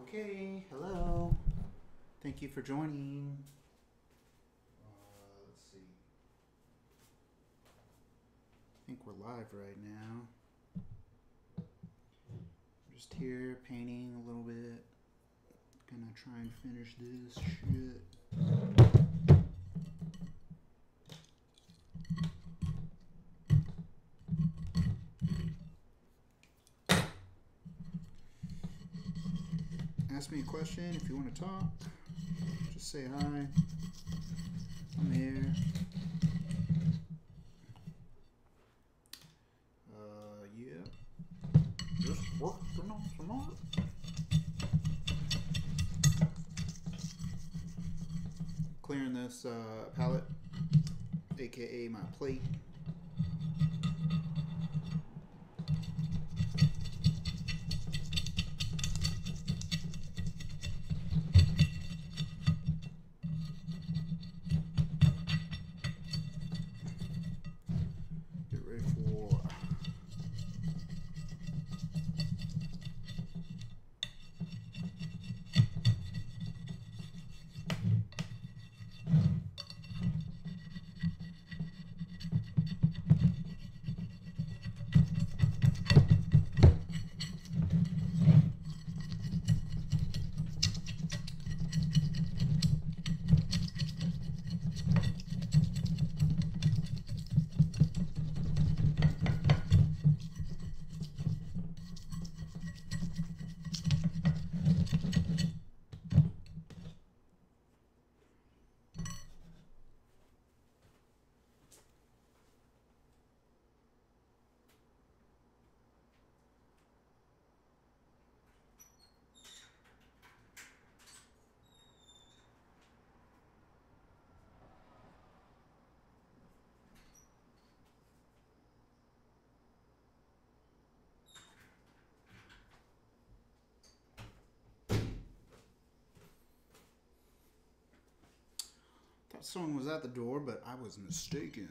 Okay, hello. Thank you for joining. Let's see. I think we're live right now. I'm just here painting a little bit. Gonna try and finish this shit. Ask me a question if you want to talk. Just say hi. I'm here. Yeah. Just working on some art. Clearing this palette, aka my plate. Get ready for thought someone was at the door, but I was mistaken.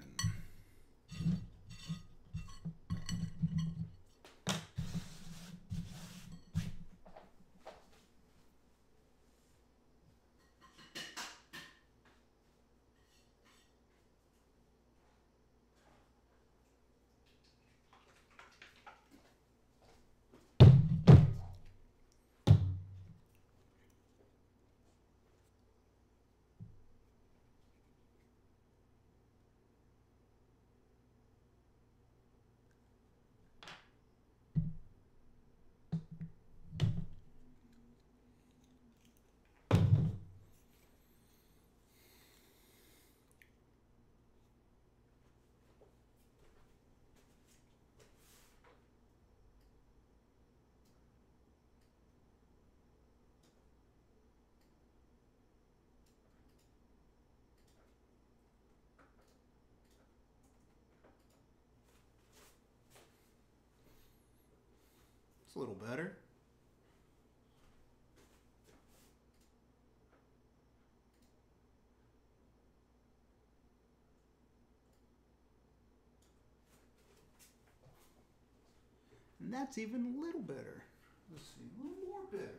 It's a little better. And that's even a little better. Let's see, a little more better.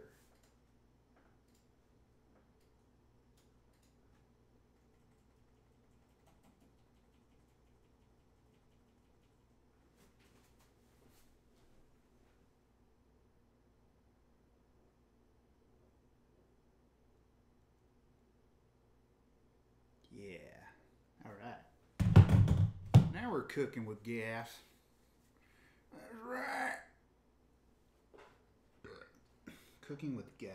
Yeah. All right. Now we're cooking with gas. That's right. Cooking with gas.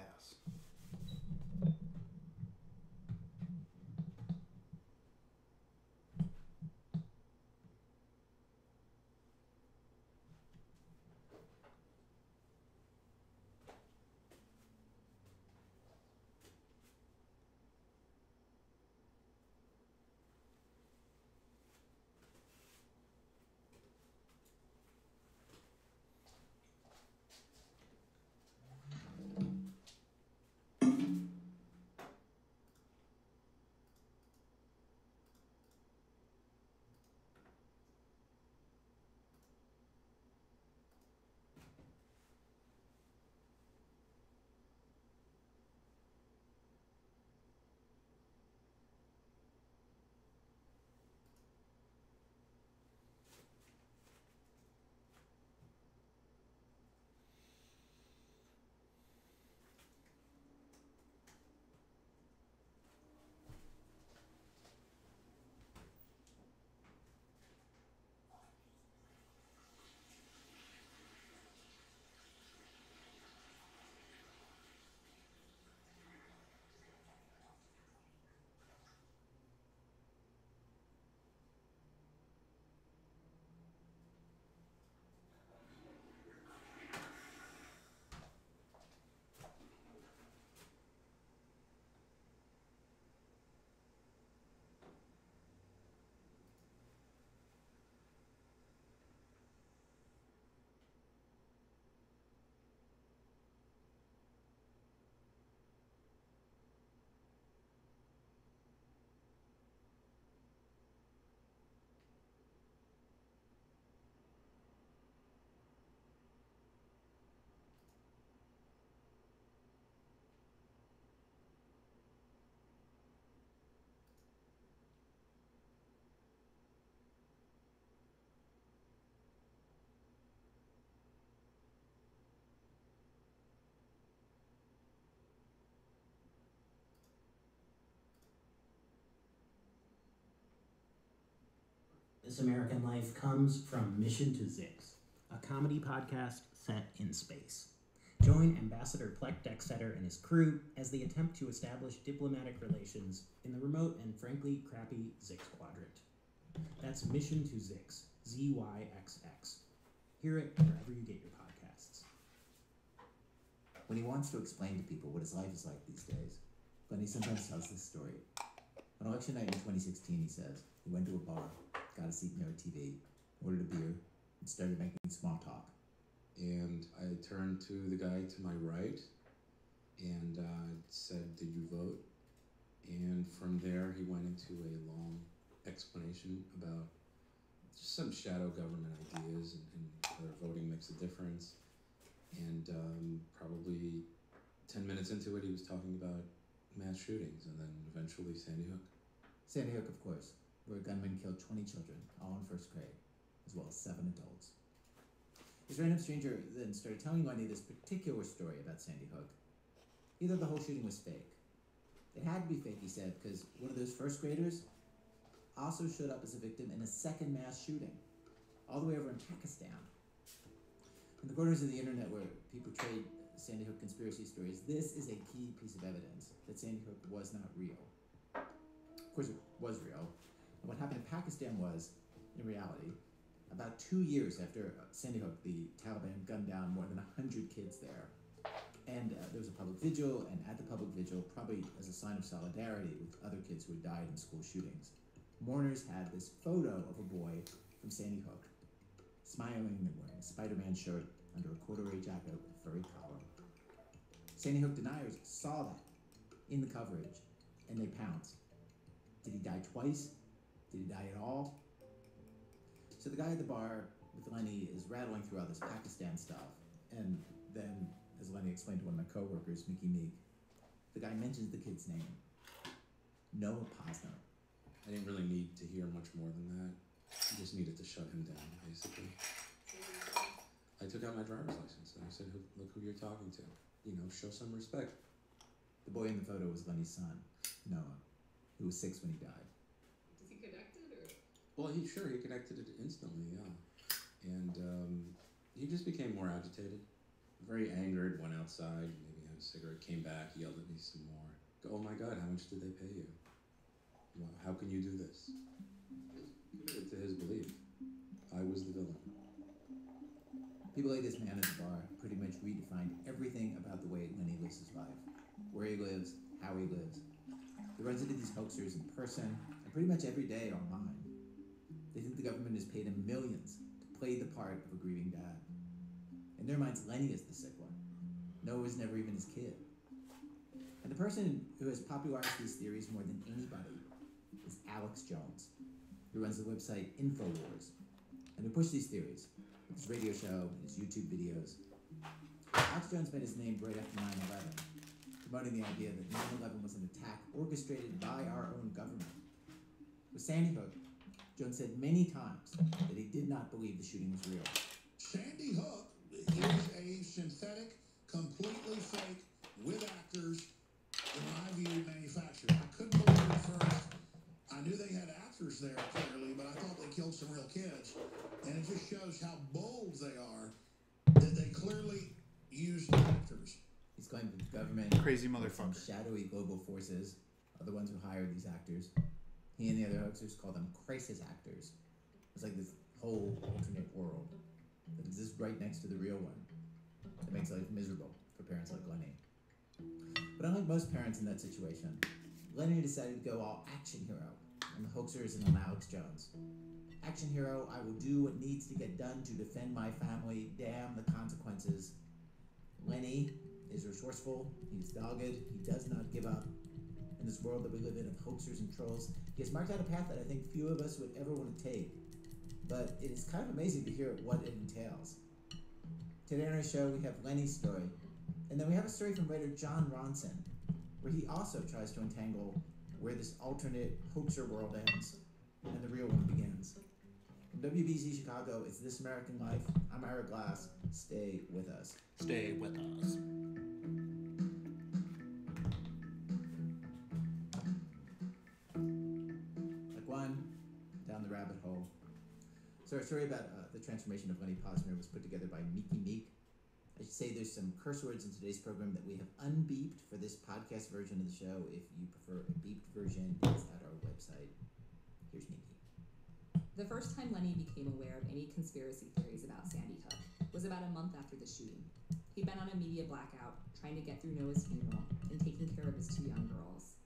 This American Life comes from Mission to Zix, a comedy podcast set in space. Join Ambassador Plek Dexeter and his crew as they attempt to establish diplomatic relations in the remote and frankly crappy Zix quadrant. That's Mission to Zix, ZYXX. Hear it wherever you get your podcasts. When he wants to explain to people what his life is like these days, Glennie sometimes tells this story. On election night in 2016, he says, he went to a bar, got a seat near a TV, ordered a beer, and started making small talk. And I turned to the guy to my right and said, "Did you vote?" And from there, he went into a long explanation about just some shadow government ideas and whether voting makes a difference. And probably 10 minutes into it, he was talking about mass shootings and then eventually Sandy Hook. Sandy Hook, of course, where a gunman killed 20 children, all in first grade, as well as 7 adults. This random stranger then started telling Wendy this particular story about Sandy Hook. He thought the whole shooting was fake. It had to be fake, he said, because one of those first graders also showed up as a victim in a second mass shooting, all the way over in Pakistan. In the corners of the internet where people trade Sandy Hook conspiracy stories, this is a key piece of evidence that Sandy Hook was not real. Of course, it was real. And what happened in Pakistan was, in reality, about 2 years after Sandy Hook, the Taliban gunned down more than 100 kids there. And there was a public vigil, and at the public vigil, probably as a sign of solidarity with other kids who had died in school shootings, mourners had this photo of a boy from Sandy Hook, smiling and wearing a Spider-Man shirt under a corduroy jacket with a furry collar. Sandy Hook deniers saw that in the coverage, and they pounced. Did he die twice? Did he die at all? So the guy at the bar with Lenny is rattling through all this Pakistan stuff, and then, as Lenny explained to one of my coworkers, Mickey Meek, the guy mentions the kid's name, Noah Posner. I didn't really need to hear much more than that. I just needed to shut him down, basically. I took out my driver's license and I said, "Look who you're talking to. You know, show some respect." The boy in the photo was Lenny's son, Noah, who was 6 when he died. Does he connect it, or? Well, he connected it instantly, yeah. And he just became more agitated, very angered, went outside, maybe had a cigarette, came back, yelled at me some more. "Oh my God, how much did they pay you? Well, how can you do this?" Committed to his belief. I was the villain. People like this man at the bar pretty much redefined everything about the way Lenny lives his life. Where he lives, how he lives. He runs into these hoaxers in person and pretty much every day online. They think the government has paid him millions to play the part of a grieving dad. In their minds, Lenny is the sick one. Noah was never even his kid. And the person who has popularized these theories more than anybody is Alex Jones, who runs the website InfoWars, and who pushed these theories with his radio show and his YouTube videos. Alex Jones made his name right after 9/11, promoting the idea that 9/11 was an attack orchestrated by our own government. With Sandy Hook, Jones said many times that he did not believe the shooting was real. Sandy Hook is a synthetic, completely fake, with actors, in my view, manufactured. I couldn't believe it at first. I knew they had actors there, clearly, but I thought they killed some real kids. And it just shows how bold they are, that they clearly used actors. He's claimed that the government, Crazy some motherfucker. shadowy global forces, are the ones who hired these actors. He and the other hoaxers call them crisis actors. It's like this whole alternate world that exists right next to the real one that makes life miserable for parents like Lenny. But unlike most parents in that situation, Lenny decided to go all action hero on the hoaxers and on Alex Jones. Action hero, I will do what needs to get done to defend my family, damn the consequences. Lenny is resourceful, he's dogged, he does not give up. In this world that we live in of hoaxers and trolls, he has marked out a path that I think few of us would ever want to take. But it is kind of amazing to hear what it entails. Today on our show, we have Lenny's story, and then we have a story from writer John Ronson, where he also tries to untangle where this alternate hoaxer world ends and the real one begins. From WBZ Chicago, it's This American Life. I'm Ira Glass. Stay with us. Stay with us. Like one, down the rabbit hole, So our story about the transformation of Lenny Posner was put together by Meeky Meek. I should say there's some curse words in today's program that we have unbeeped for this podcast version of the show. If you prefer a beeped version, it's at our website. Here's Meeky. The first time Lenny became aware of any conspiracy theories about Sandy Hook was about a month after the shooting. He'd been on a media blackout, trying to get through Noah's funeral and taking care of his 2 young girls.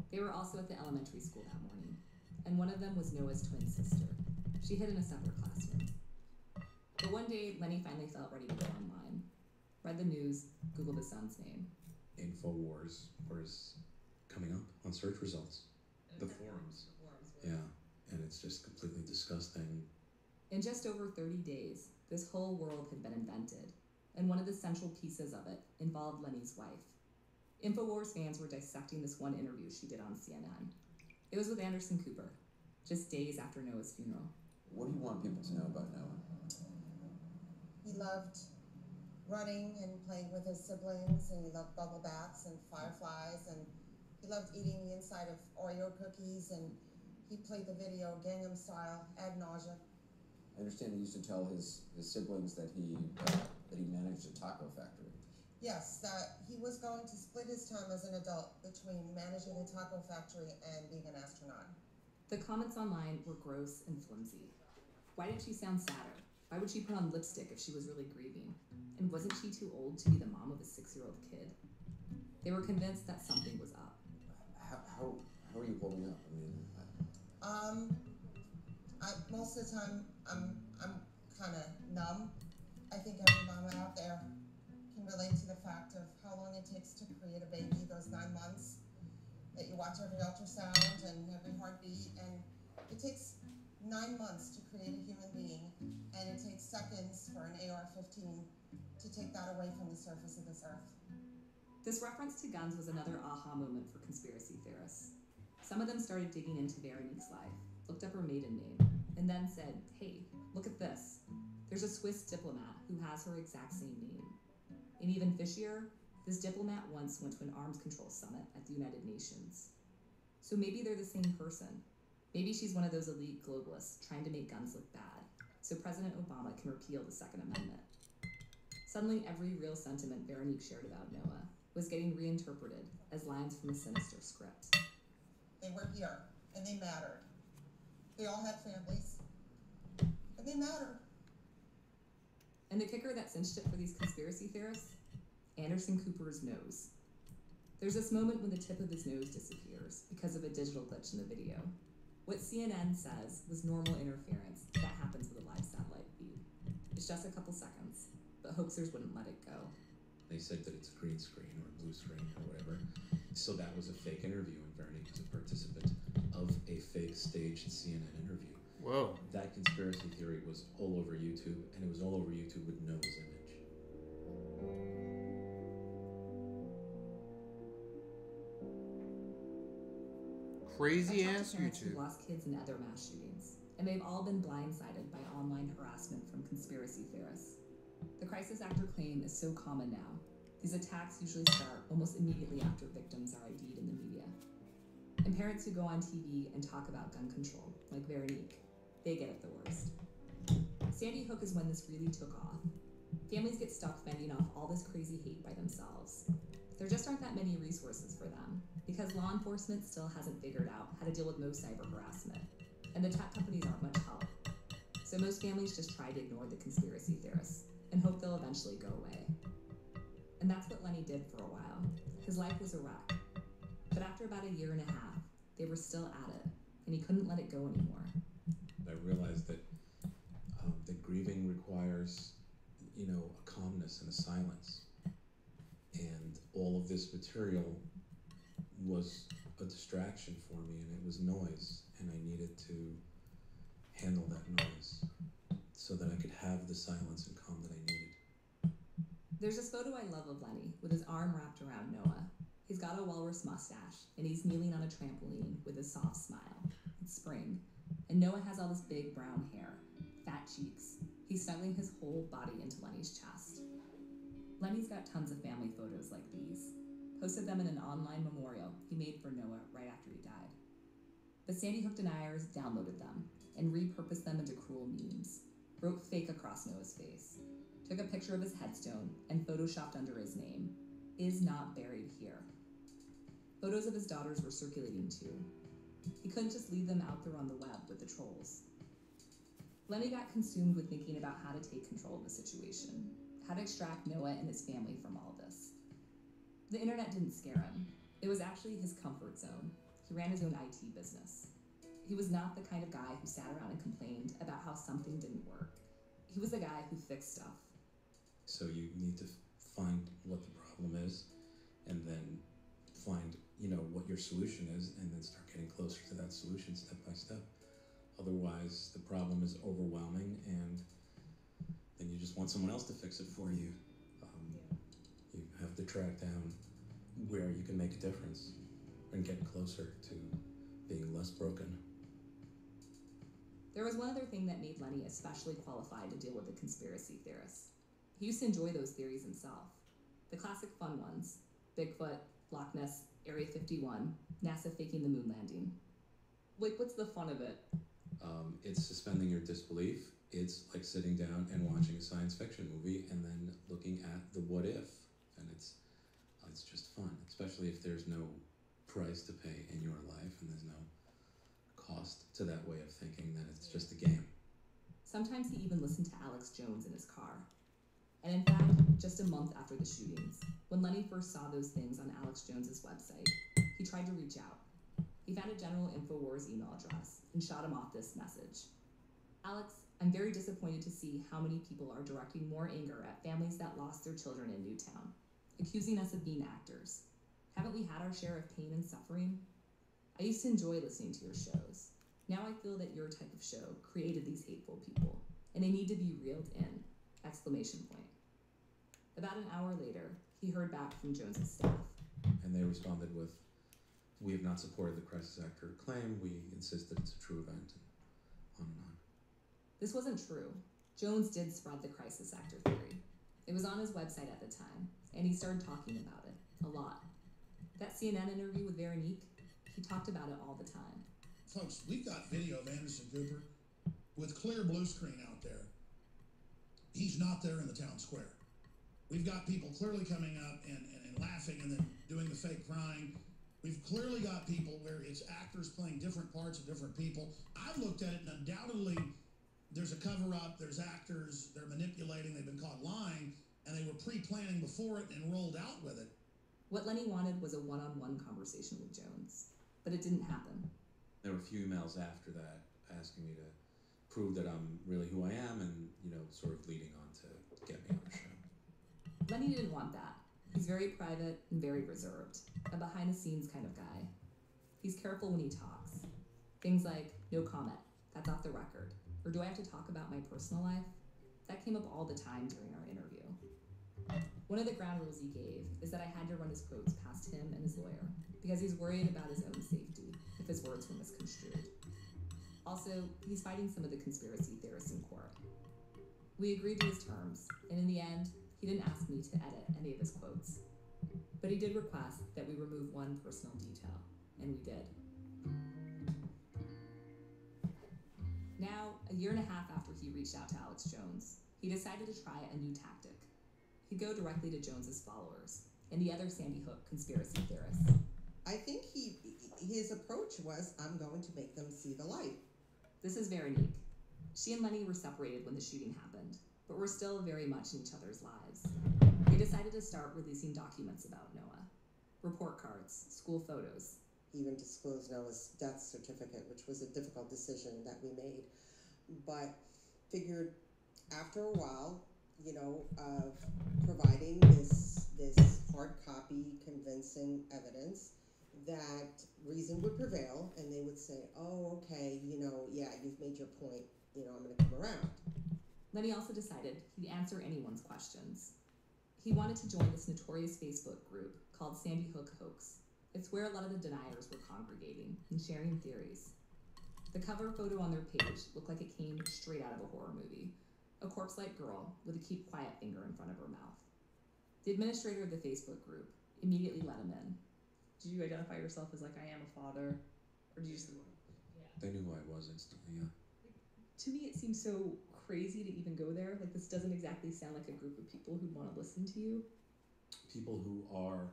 They were also at the elementary school that morning, and one of them was Noah's twin sister. She hid in a separate classroom. But one day, Lenny finally felt ready to go online. Read the news, Googled his son's name. InfoWars was coming up on search results. The forums. Yeah, and it's just completely disgusting. In just over 30 days, this whole world had been invented, and one of the central pieces of it involved Lenny's wife. InfoWars fans were dissecting this one interview she did on CNN. It was with Anderson Cooper, just days after Noah's funeral. What do you want people to know about Noah? He loved running and playing with his siblings, and he loved bubble baths and fireflies, and he loved eating the inside of Oreo cookies, and he played the video Gangnam Style ad nauseum. I understand he used to tell his siblings that he managed a taco factory. Yes, that he was going to split his time as an adult between managing a taco factory and being an astronaut. The comments online were gross and flimsy. Why did she sound sadder? Why would she put on lipstick if she was really grieving? And wasn't she too old to be the mom of a 6-year-old kid? They were convinced that something was up. How are you holding up? Most of the time, I'm kind of numb. I think every mama out there can relate to the fact of how long it takes to create a baby, those 9 months that you watch every ultrasound and every heartbeat, and it takes 9 months to create a human being, and it takes seconds for an AR-15 to take that away from the surface of this earth. This reference to guns was another aha moment for conspiracy theorists. Some of them started digging into Veronique's life, looked up her maiden name, and then said, hey, look at this. There's a Swiss diplomat who has her exact same name. And even fishier, this diplomat once went to an arms control summit at the United Nations. So maybe they're the same person. Maybe she's one of those elite globalists trying to make guns look bad, so President Obama can repeal the Second Amendment. Suddenly, every real sentiment Veronique shared about Noah was getting reinterpreted as lines from a sinister script. They were here, and they mattered. They all had families, and they mattered. And the kicker that cinched it for these conspiracy theorists? Anderson Cooper's nose. There's this moment when the tip of his nose disappears because of a digital glitch in the video. What CNN says was normal interference that happens with a live satellite feed. It's just a couple seconds, but hoaxers wouldn't let it go. They said that it's a green screen or a blue screen or whatever. So that was a fake interview, and Veronique was a participant of a fake staged CNN interview. Whoa. That conspiracy theory was all over YouTube, and it was all over YouTube with Noah's image. Crazy I've talked ass to parents who YouTube. lost kids in other mass shootings, and they've all been blindsided by online harassment from conspiracy theorists. The crisis actor claim is so common now. These attacks usually start almost immediately after victims are ID'd in the media. And parents who go on TV and talk about gun control, like Veronique, they get it the worst. Sandy Hook is when this really took off. Families get stuck fending off all this crazy hate by themselves. There just aren't that many resources for them, because law enforcement still hasn't figured out how to deal with most cyber harassment, and the tech companies aren't much help. So most families just try to ignore the conspiracy theorists and hope they'll eventually go away. And that's what Lenny did for a while. His life was a wreck. But after about a year and a half, they were still at it, and he couldn't let it go anymore. I realized that grieving requires, a calmness and a silence. And all of this material was a distraction for me, and it was noise, and I needed to handle that noise so that I could have the silence and calm that I needed. There's this photo I love of Lenny with his arm wrapped around Noah. He's got a walrus mustache, and he's kneeling on a trampoline with a soft smile. It's spring, and Noah has all this big brown hair, fat cheeks. He's snuggling his whole body into Lenny's chest. Lenny's got tons of family photos like these, posted them in an online memorial he made for Noah right after he died. But Sandy Hook deniers downloaded them and repurposed them into cruel memes. Wrote fake across Noah's face. Took a picture of his headstone and photoshopped under his name, "Is not buried here." Photos of his daughters were circulating too. He couldn't just leave them out there on the web with the trolls. Lenny got consumed with thinking about how to take control of the situation, how to extract Noah and his family from all this. The internet didn't scare him. It was actually his comfort zone. He ran his own IT business. He was not the kind of guy who sat around and complained about how something didn't work. He was the guy who fixed stuff. So you need to find what the problem is, and then find, what your solution is, and then start getting closer to that solution step by step. Otherwise, the problem is overwhelming, and then you just want someone else to fix it for you. You have to track down where you can make a difference and get closer to being less broken. There was one other thing that made Lenny especially qualified to deal with the conspiracy theorists. He used to enjoy those theories himself. The classic fun ones: Bigfoot, Loch Ness, Area 51, NASA faking the moon landing. What's the fun of it? It's suspending your disbelief. It's like sitting down and watching a science fiction movie and then looking at the what if, and it's just fun, especially if there's no price to pay in your life and there's no cost to that way of thinking, then it's just a game. Sometimes he even listened to Alex Jones in his car. And in fact, just a month after the shootings, when Lenny first saw those things on Alex Jones's website, he tried to reach out. He found a general InfoWars email address and shot him off this message: "Alex, I'm very disappointed to see how many people are directing more anger at families that lost their children in Newtown, accusing us of being actors. Haven't we had our share of pain and suffering? I used to enjoy listening to your shows. Now I feel that your type of show created these hateful people, and they need to be reeled in!" Exclamation point. About an hour later, he heard back from Jones's staff. And they responded with, "We have not supported the crisis actor claim. We insist that it's a true event," and on. This wasn't true. Jones did spread the crisis actor theory. It was on his website at the time, and he started talking about it a lot. That CNN interview with Veronique, he talked about it all the time. Folks, we've got video of Anderson Cooper with clear blue screen out there. He's not there in the town square. We've got people clearly coming up and laughing and then doing the fake crying. We've clearly got people where it's actors playing different parts of different people. I've looked at it, and undoubtedly there's a cover-up, there's actors, they're manipulating, they've been caught lying, and they were pre-planning before it and rolled out with it. What Lenny wanted was a one-on-one conversation with Jones, but it didn't happen. There were a few emails after that asking me to prove that I'm really who I am and, sort of leading on to get me on the show. Lenny didn't want that. He's very private and very reserved, a behind-the-scenes kind of guy. He's careful when he talks. Things like, "No comment, that's off the record," or "Do I have to talk about my personal life?" That came up all the time during our interview. One of the ground rules he gave is that I had to run his quotes past him and his lawyer, because he's worried about his own safety if his words were misconstrued. Also, he's fighting some of the conspiracy theorists in court. We agreed to his terms, and in the end, he didn't ask me to edit any of his quotes. But he did request that we remove one personal detail, and we did. Now, a year and a half after he reached out to Alex Jones, he decided to try a new tactic. He'd go directly to Jones's followers and the other Sandy Hook conspiracy theorists. I think his approach was, "I'm going to make them see the light." This is Veronique. She and Lenny were separated when the shooting happened, but were still very much in each other's lives. They decided to start releasing documents about Noah. Report cards, school photos. He even disclosed Noah's death certificate, which was a difficult decision that we made. But figured after a while, of providing this hard copy, convincing evidence, that reason would prevail, and they would say, "Oh, okay, yeah, you've made your point, I'm going to come around." Lenny also decided he'd answer anyone's questions. He wanted to join this notorious Facebook group called Sandy Hook Hoax. It's where a lot of the deniers were congregating and sharing theories. The cover photo on their page looked like it came straight out of a horror movie. A corpse-like girl with a keep quiet finger in front of her mouth. The administrator of the Facebook group immediately let him in. "Do you identify yourself as I am a father?" Or do you just... They knew who I was instantly, yeah. To me, it seems so crazy to even go there. Like, this doesn't exactly sound like a group of people who'd want to listen to you. People who are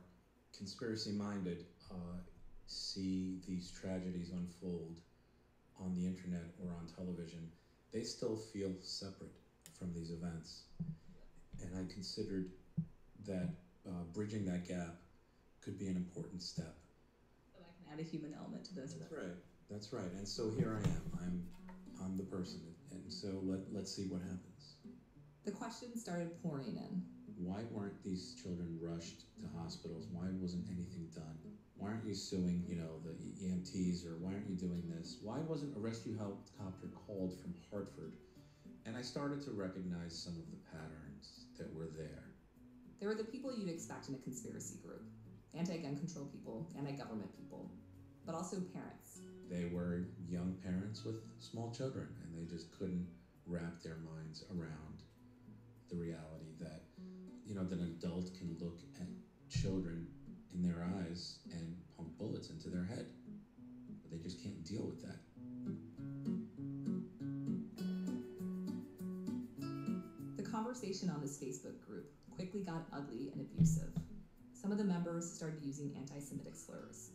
conspiracy minded see these tragedies unfold on the internet or on television. They still feel separate from these events. And I considered that bridging that gap could be an important step. So I can add a human element to this. That's right. That's right. And so here I am. I'm the person. And so let's see what happens. The questions started pouring in. Why weren't these children rushed to hospitals? Why wasn't anything done? Why aren't you suing, the EMTs, or why aren't you doing this? Why wasn't a rescue helicopter called from Hartford? And I started to recognize some of the patterns that were there. They were the people you'd expect in a conspiracy group. Anti-gun control people, anti-government people, but also parents. They were young parents with small children, and they just couldn't wrap their minds around the reality that, that an adult can look at children in their eyes and pump bullets into their head. But they just can't deal with that. The conversation on this Facebook group quickly got ugly and abusive. Some of the members started using anti-Semitic slurs.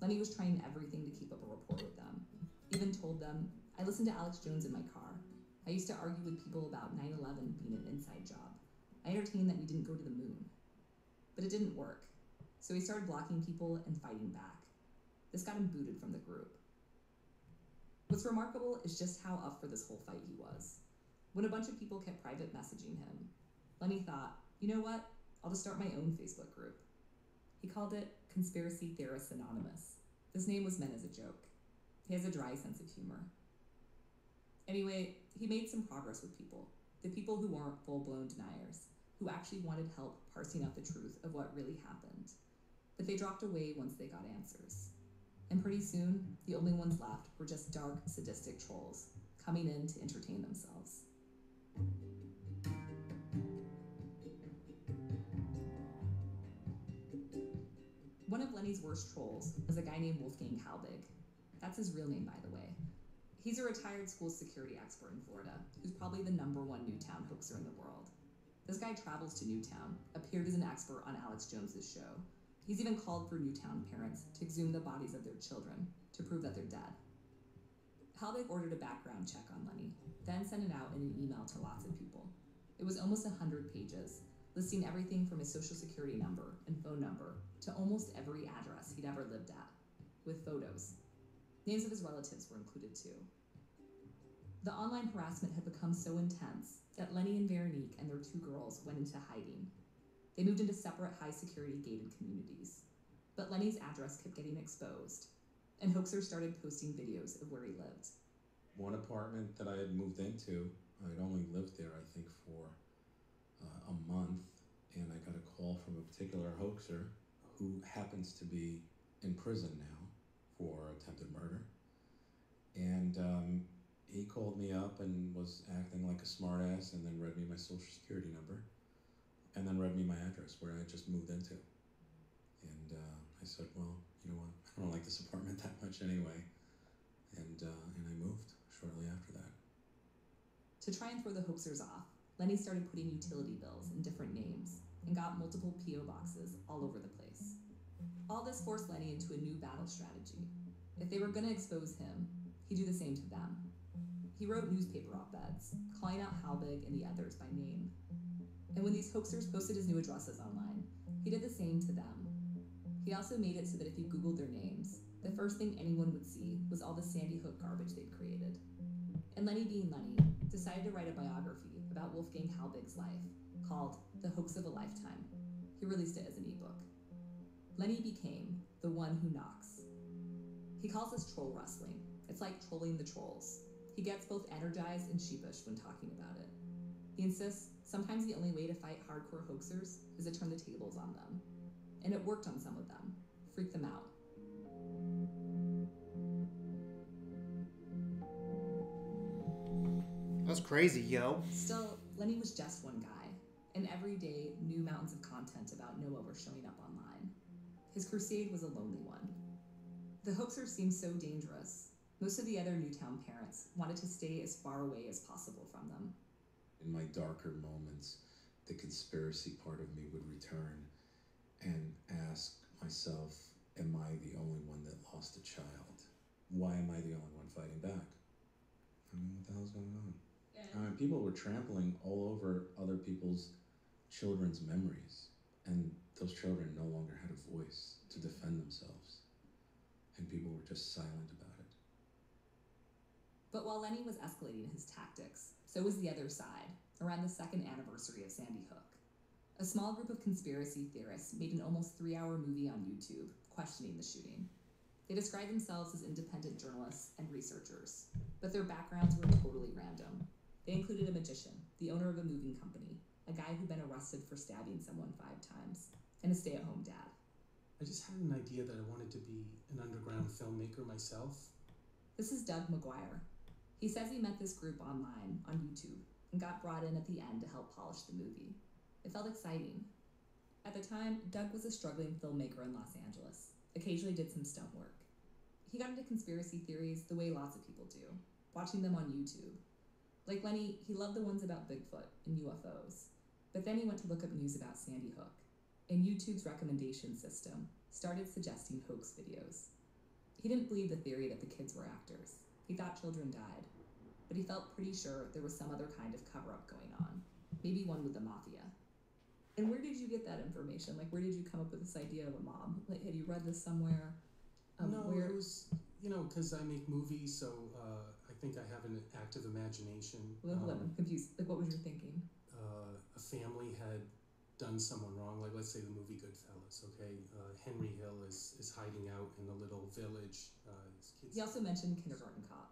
Lenny was trying everything to keep up a rapport with them. Even told them, I listened to Alex Jones in my car. I used to argue with people about 9/11 being an inside job. I entertained that we didn't go to the moon. But it didn't work. So he started blocking people and fighting back. This got him booted from the group. What's remarkable is just how up for this whole fight he was. When a bunch of people kept private messaging him, Lenny thought, you know what? I'll just start my own Facebook group. He called it Conspiracy Theorists Anonymous. This name was meant as a joke. He has a dry sense of humor. Anyway, he made some progress with people. The people who weren't full-blown deniers, who actually wanted help parsing out the truth of what really happened. But they dropped away once they got answers. And pretty soon, the only ones left were just dark, sadistic trolls, coming in to entertain themselves. One of Lenny's worst trolls was a guy named Wolfgang Halbig. That's his real name, by the way. He's a retired school security expert in Florida, who's probably the #1 Newtown hoaxer in the world. This guy travels to Newtown, appeared as an expert on Alex Jones's show. He's even called for Newtown parents to exhume the bodies of their children to prove that they're dead. Halbig ordered a background check on Lenny, then sent it out in an email to lots of people. It was almost 100 pages, listing everything from his social security number and phone number to almost every address he'd ever lived at, with photos. Names of his relatives were included too. The online harassment had become so intense that Lenny and Veronique and their 2 girls went into hiding. They moved into separate high-security gated communities. But Lenny's address kept getting exposed, and hoaxers started posting videos of where he lived. One apartment that I had moved into, I'd only lived there, I think, for a month, and I got a call from a particular hoaxer who happens to be in prison now for attempted murder. And he called me up and was acting like a smartass, and then read me my social security number, and then read me my address where I had just moved into. And I said, well, you know what, I don't like this apartment that much anyway. And I moved shortly after that. To try and throw the hoaxers off, Lenny started putting utility bills in different names and got multiple P.O. boxes all over the place. All this forced Lenny into a new battle strategy. If they were going to expose him, he'd do the same to them. He wrote newspaper op-eds, calling out Halbig and the others by name. And when these hoaxers posted his new addresses online, he did the same to them. He also made it so that if you Googled their names, the first thing anyone would see was all the Sandy Hook garbage they'd created. And Lenny, being Lenny, decided to write a biography about Wolfgang Halbig's life called The Hoax of a Lifetime. He released it as an ebook. Lenny became the one who knocks. He calls this troll wrestling. It's like trolling the trolls. He gets both energized and sheepish when talking about it. He insists sometimes the only way to fight hardcore hoaxers is to turn the tables on them. And it worked on some of them, freaked them out. That's crazy, yo. Still, Lenny was just one guy, and every day new mountains of content about Noah were showing up online. His crusade was a lonely one. The hoaxers seemed so dangerous. Most of the other Newtown parents wanted to stay as far away as possible from them. In my darker moments, the conspiracy part of me would return and ask myself, am I the only one that lost a child? Why am I the only one fighting back? I mean, what the hell's going on? I mean, people were trampling all over other people's children's memories, and those children no longer had a voice to defend themselves, and people were just silent about it. But while Lenny was escalating his tactics, so was the other side, around the second anniversary of Sandy Hook. A small group of conspiracy theorists made an almost 3-hour movie on YouTube questioning the shooting. They described themselves as independent journalists and researchers, but their backgrounds were totally random. They included a magician, the owner of a moving company, a guy who'd been arrested for stabbing someone 5 times, and a stay-at-home dad. I just had an idea that I wanted to be an underground filmmaker myself. This is Doug McGuire. He says he met this group online on YouTube and got brought in at the end to help polish the movie. It felt exciting. At the time, Doug was a struggling filmmaker in Los Angeles, occasionally did some stunt work. He got into conspiracy theories the way lots of people do, watching them on YouTube. Like Lenny, he loved the ones about Bigfoot and UFOs, but then he went to look up news about Sandy Hook, and YouTube's recommendation system started suggesting hoax videos. He didn't believe the theory that the kids were actors. He thought children died, but he felt pretty sure there was some other kind of cover-up going on, maybe one with the mafia. And where did you get that information? Like, where did you come up with this idea of a mob? Like, had you read this somewhere? No, it was, because I make movies, so I think I have an active imagination. I'm confused. Like, what was your thinking? A family had done someone wrong, like let's say the movie Goodfellas, okay? Henry Hill is hiding out in a little village. His kids. He also mentioned Kindergarten Cop.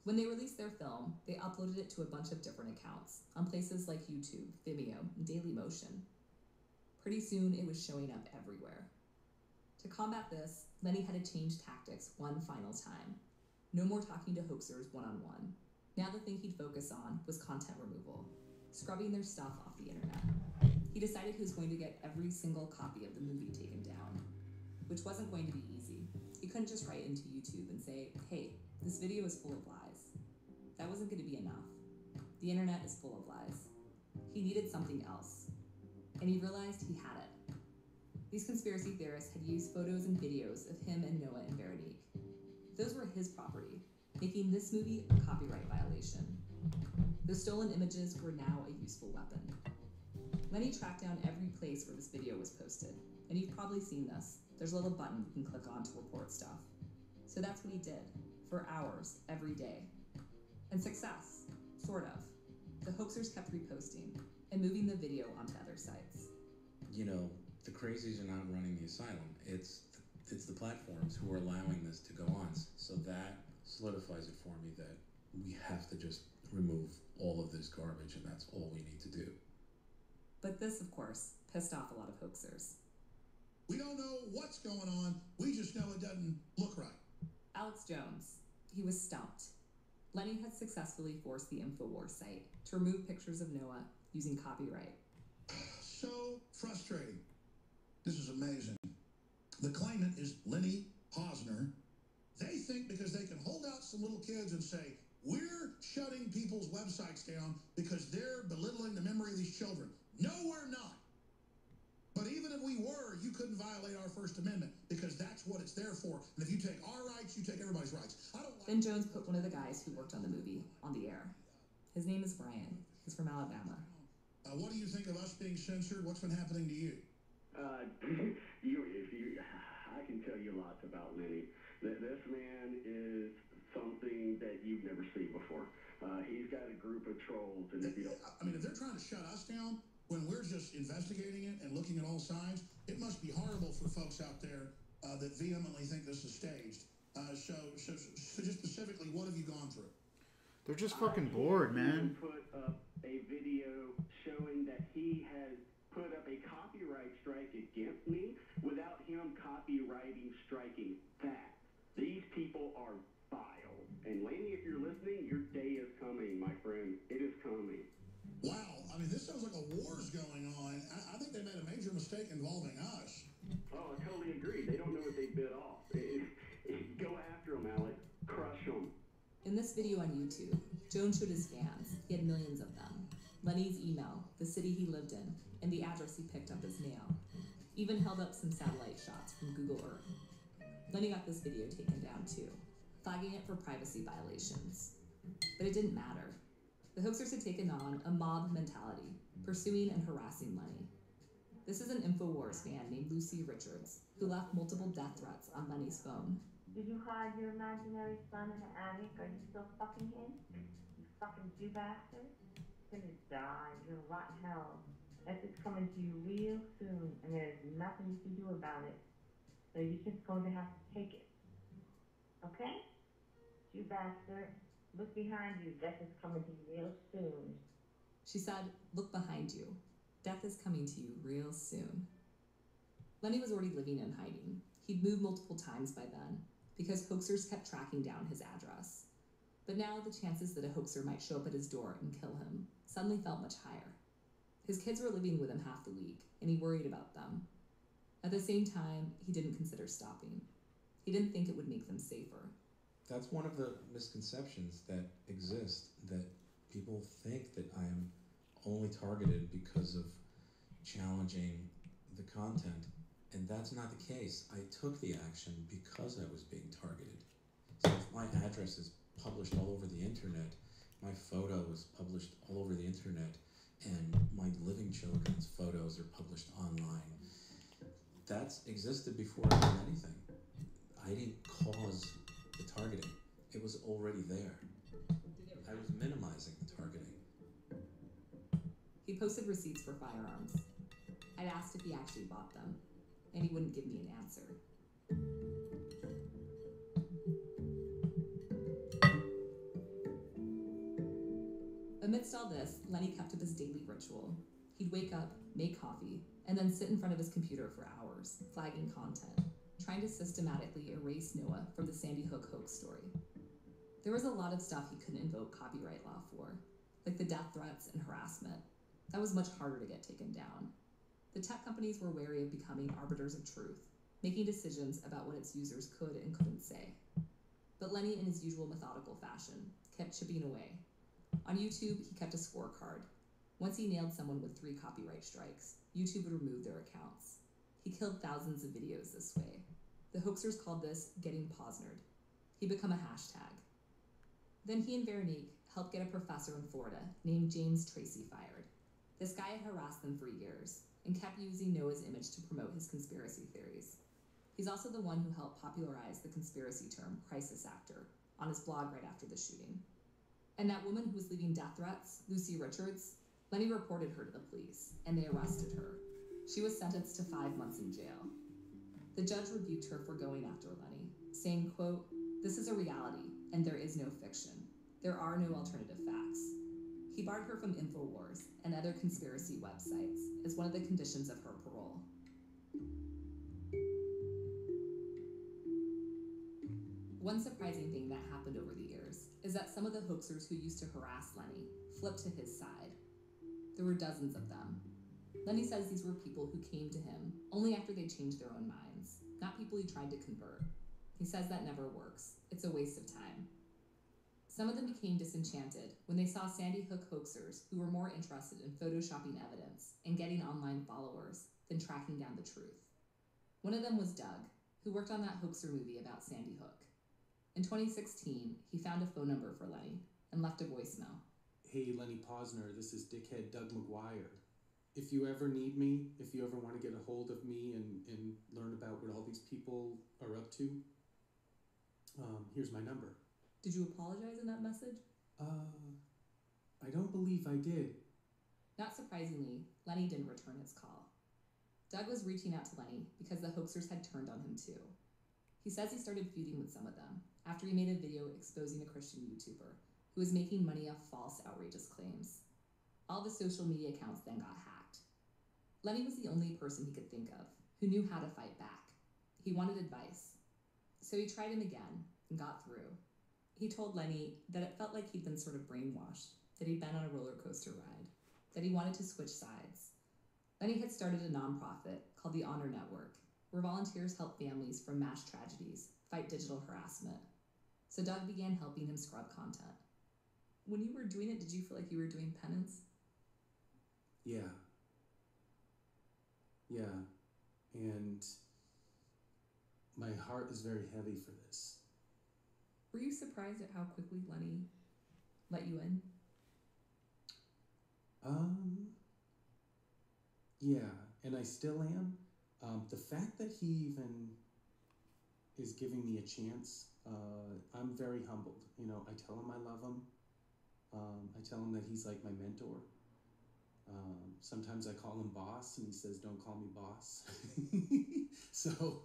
When they released their film, they uploaded it to a bunch of different accounts on places like YouTube, Vimeo, and Dailymotion. Pretty soon, it was showing up everywhere. To combat this, Lenny had to change tactics one final time. No more talking to hoaxers one-on-one. Now the thing he'd focus on was content removal, scrubbing their stuff off the internet. He decided he was going to get every single copy of the movie taken down, which wasn't going to be easy. He couldn't just write into YouTube and say, hey, this video is full of lies. That wasn't going to be enough. The internet is full of lies. He needed something else, and he realized he had it. These conspiracy theorists had used photos and videos of him and Noah and Veronique. Those were his property, making this movie a copyright violation. The stolen images were now a useful weapon. Lenny tracked down every place where this video was posted, and you've probably seen this. There's a little button you can click on to report stuff. So that's what he did, for hours, every day. And success, sort of. The hoaxers kept reposting and moving the video onto other sites. The crazies are not running the asylum. It's the platforms who are allowing this to go on. So that solidifies it for me that we have to just remove all of this garbage, and that's all we need to do. But this, of course, pissed off a lot of hoaxers. We don't know what's going on. We just know it doesn't look right. Alex Jones. He was stumped. Lenny had successfully forced the InfoWars site to remove pictures of Noah using copyright. So frustrating. This is amazing. The claimant is Lenny Posner. They think because they can hold out some little kids and say, we're shutting people's websites down because they're belittling the memory of these children. No, we're not. But even if we were, you couldn't violate our First Amendment because that's what it's there for. And if you take our rights, you take everybody's rights. Then Jones put one of the guys who worked on the movie on the air. His name is Brian. He's from Alabama. What do you think of us being censored? What's been happening to you? I can tell you lots about Lenny. This man is something that you've never seen before. He's got a group of trolls, and if they're trying to shut us down when we're just investigating it and looking at all sides, it must be horrible for folks out there that vehemently think this is staged. So just specifically, what have you gone through? They're just fucking bored, man. Put up a video showing that he has put up a copyright strike against me without him copywriting striking that. These people are vile. And Laney, if you're listening, your day is coming, my friend. It is coming. Wow. This sounds like a war's going on. I think they made a major mistake involving us. Oh, I totally agree. They don't know what they bit off. Go after them, Alex. this video on YouTube, Jones showed his fans. He had millions of them. Lenny's email, the city he lived in, and the address he picked up as mail. Even held up some satellite shots from Google Earth. Lenny got this video taken down too, flagging it for privacy violations. But it didn't matter. The hoaxers had taken on a mob mentality, pursuing and harassing Lenny. This is an InfoWars fan named Lucy Richards, who left multiple death threats on Lenny's phone. Did you hide your imaginary son in the attic? Are you still fucking him? You fucking Jew bastard? You're gonna die. You're gonna rot in hell. Death is coming to you real soon, and there's nothing you can do about it. So you're just going to have to take it. Okay? Jew bastard, look behind you. Death is coming to you real soon. She said, "Look behind you. Death is coming to you real soon." Lenny was already living in hiding. He'd moved multiple times by then, because hoaxers kept tracking down his address. But now the chances that a hoaxer might show up at his door and kill him suddenly felt much higher. His kids were living with him half the week, and he worried about them. At the same time, he didn't consider stopping. He didn't think it would make them safer. That's one of the misconceptions that exist, that people think that I am only targeted because of challenging the content, and that's not the case. I took the action because I was being targeted. So if my address is published all over the internet, my photo is published all over the internet, and my living children's photos are published online, that's existed before I did anything. I didn't cause the targeting. It was already there. I was minimizing the targeting. He posted receipts for firearms. I'd asked if he actually bought them, and he wouldn't give me an answer. Amidst all this, Lenny kept up his daily ritual. He'd wake up, make coffee, and then sit in front of his computer for hours, flagging content, trying to systematically erase Noah from the Sandy Hook hoax story. There was a lot of stuff he couldn't invoke copyright law for, like the death threats and harassment. That was much harder to get taken down. The tech companies were wary of becoming arbiters of truth, making decisions about what its users could and couldn't say. But Lenny, in his usual methodical fashion, kept chipping away. On YouTube, he kept a scorecard. Once he nailed someone with 3 copyright strikes, YouTube would remove their accounts. He killed thousands of videos this way. The hoaxers called this getting Posnered. He'd become a hashtag. Then he and Veronique helped get a professor in Florida named James Tracy fired. This guy had harassed them for years and kept using Noah's image to promote his conspiracy theories. He's also the one who helped popularize the conspiracy term crisis actor on his blog right after the shooting. And that woman who was leaving death threats, Lucy Richards, Lenny reported her to the police, and they arrested her. She was sentenced to 5 months in jail. The judge rebuked her for going after Lenny, saying, quote, "This is a reality, and there is no fiction. There are no alternative facts." He barred her from InfoWars and other conspiracy websites as one of the conditions of her parole. One surprising thing that happened over the years is that some of the hoaxers who used to harass Lenny flipped to his side. There were dozens of them. Lenny says these were people who came to him only after they changed their own minds, not people he tried to convert. He says that never works. It's a waste of time. Some of them became disenchanted when they saw Sandy Hook hoaxers who were more interested in photoshopping evidence and getting online followers than tracking down the truth. One of them was Doug, who worked on that hoaxer movie about Sandy Hook. In 2016, he found a phone number for Lenny and left a voicemail. "Hey, Lenny Posner, this is dickhead Doug McGuire. If you ever need me, if you ever want to get a hold of me and learn about what all these people are up to, here's my number." Did you apologize in that message? I don't believe I did. Not surprisingly, Lenny didn't return his call. Doug was reaching out to Lenny because the hoaxers had turned on him too. He says he started feuding with some of them after he made a video exposing a Christian YouTuber who was making money off false, outrageous claims. All the social media accounts then got hacked. Lenny was the only person he could think of who knew how to fight back. He wanted advice. So he tried him again and got through. He told Lenny that it felt like he'd been sort of brainwashed, that he'd been on a roller coaster ride, that he wanted to switch sides. Lenny had started a nonprofit called the Honor Network, where volunteers help families from mass tragedies fight digital harassment. So Doug began helping him scrub content. When you were doing it, did you feel like you were doing penance? Yeah. Yeah. And my heart is very heavy for this. Were you surprised at how quickly Lenny let you in? Yeah, and I still am. The fact that he even is giving me a chance, I'm very humbled. You know, I tell him I love him. I tell him that he's like my mentor. Sometimes I call him boss, and he says, "Don't call me boss." So,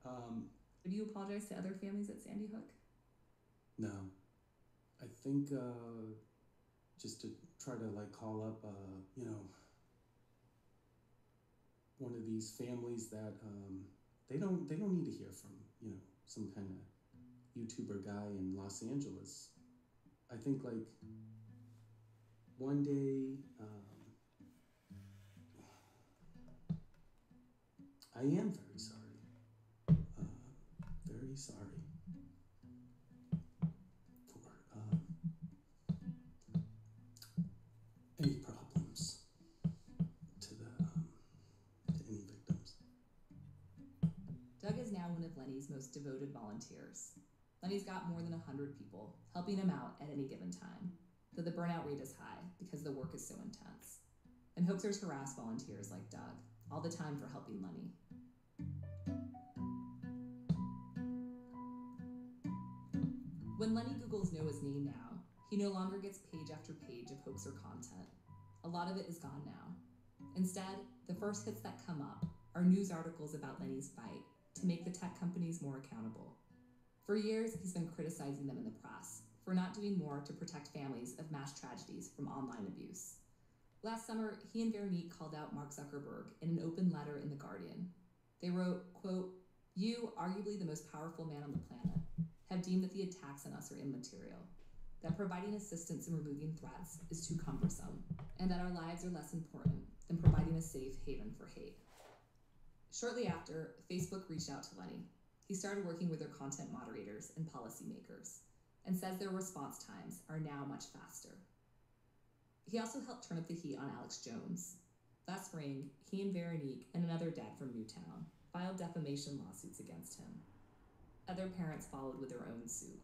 Have you apologized to other families at Sandy Hook? no. I think just to try to like call up, one of these families that they don't need to hear from some kind of YouTuber guy in Los Angeles. I think like one day I am very sorry, very sorry for any problems to any victims. Doug is now one of Lenny's most devoted volunteers. Lenny's got more than 100 people helping him out at any given time, though the burnout rate is high because the work is so intense. And hoaxers harass volunteers like Doug all the time for helping Lenny. When Lenny Googles Noah's name now, he no longer gets page after page of hoaxer content. A lot of it is gone now. Instead, the first hits that come up are news articles about Lenny's fight to make the tech companies more accountable. For years, he's been criticizing them in the press for not doing more to protect families of mass tragedies from online abuse. Last summer, he and Veronique called out Mark Zuckerberg in an open letter in The Guardian. They wrote, quote, "You, arguably the most powerful man on the planet, have deemed that the attacks on us are immaterial, that providing assistance in removing threats is too cumbersome, and that our lives are less important than providing a safe haven for hate." Shortly after, Facebook reached out to Lenny. He started working with their content moderators and policymakers, and says their response times are now much faster. He also helped turn up the heat on Alex Jones. Last spring, he and Veronique and another dad from Newtown filed defamation lawsuits against him. Other parents followed with their own suit.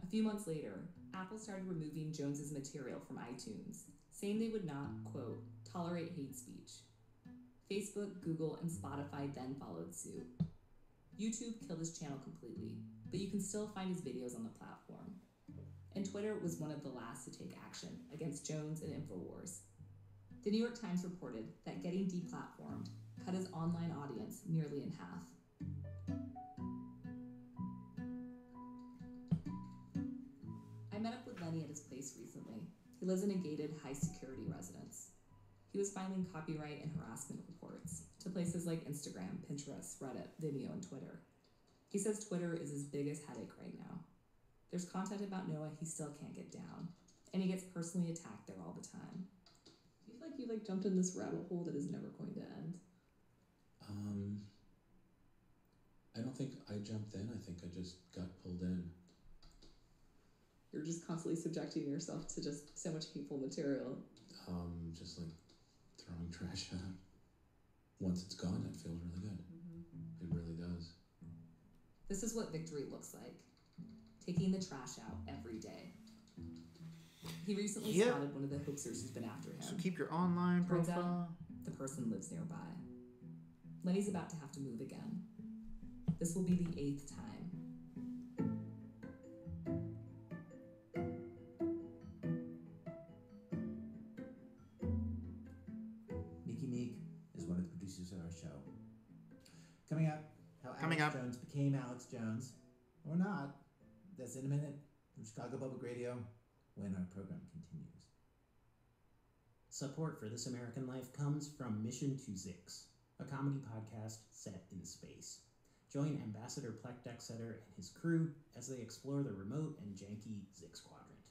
A few months later, Apple started removing Jones's material from iTunes, saying they would not, quote, tolerate hate speech. Facebook, Google, and Spotify then followed suit. YouTube killed his channel completely, but you can still find his videos on the platform. And Twitter was one of the last to take action against Jones and InfoWars. The New York Times reported that getting deplatformed cut his online audience nearly in half. I met up with Lenny at his place recently. He lives in a gated, high-security residence. He was filing copyright and harassment reports to places like Instagram, Pinterest, Reddit, Vimeo, and Twitter. He says Twitter is his biggest headache right now. There's content about Noah he still can't get down, and he gets personally attacked there all the time. Do you feel like you jumped in this rabbit hole that is never going to end? I don't think I jumped in. I think I just got pulled in. You're just constantly subjecting yourself to just so much hateful material. Just like throwing trash out. Once it's gone, it feels really good. Mm-hmm. It really does. This is what victory looks like. Taking the trash out every day. He recently spotted one of the hoaxers who's been after him. So keep your online Turns profile. out, the person lives nearby. Lenny's about to have to move again. This will be the 8th time. Nikki Meek is one of the producers of our show. Coming up, how Coming Alex up. Jones became Alex Jones, or not. That's in a minute from Chicago Public Radio when our program continues. Support for This American Life comes from Mission to Zix, a comedy podcast set in space. Join Ambassador Plek Dexeter and his crew as they explore the remote and janky Zix quadrant.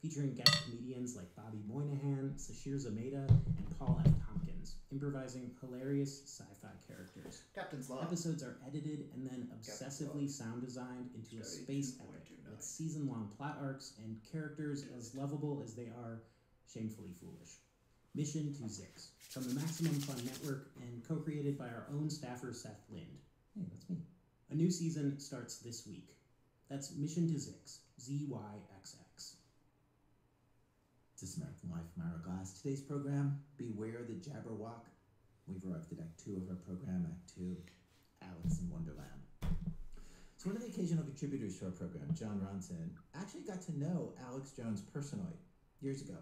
Featuring guest comedians like Bobby Moynihan, Sashir Zameda, and Paul F. Pumpkins, improvising hilarious sci-fi characters. Captain's Log. Episodes are edited and then obsessively sound designed into a space epic with season-long plot arcs and characters as lovable as they are shamefully foolish. Mission to Zix, from the Maximum Fun Network and co-created by our own staffer Seth Lind. Hey, that's me. A new season starts this week. That's Mission to Zix, ZYXX. This is American Life, Myra Glass. Today's program, Beware the Jabberwock. We've arrived at Act 2 of our program, Act 2, Alice in Wonderland. So one of the occasional contributors to our program, John Ronson, actually got to know Alex Jones personally years ago,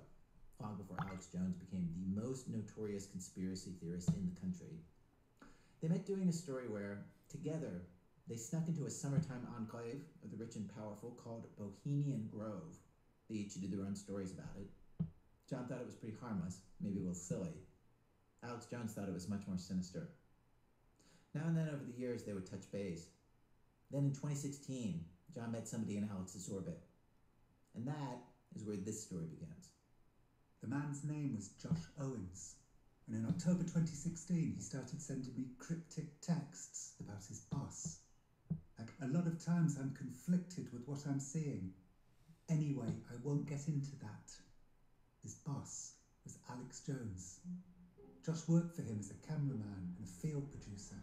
long before Alex Jones became the most notorious conspiracy theorist in the country. They met doing a story where, together, they snuck into a summertime enclave of the rich and powerful called Bohemian Grove. They each did their own stories about it. John thought it was pretty harmless, maybe a little silly. Alex Jones thought it was much more sinister. Now and then over the years, they would touch base. Then in 2016, John met somebody in Alex's orbit. And that is where this story begins. The man's name was Josh Owens, and in October 2016, he started sending me cryptic texts about his boss. Like, a lot of times I'm conflicted with what I'm seeing. Anyway, I won't get into that. His boss was Alex Jones. Josh worked for him as a cameraman and a field producer.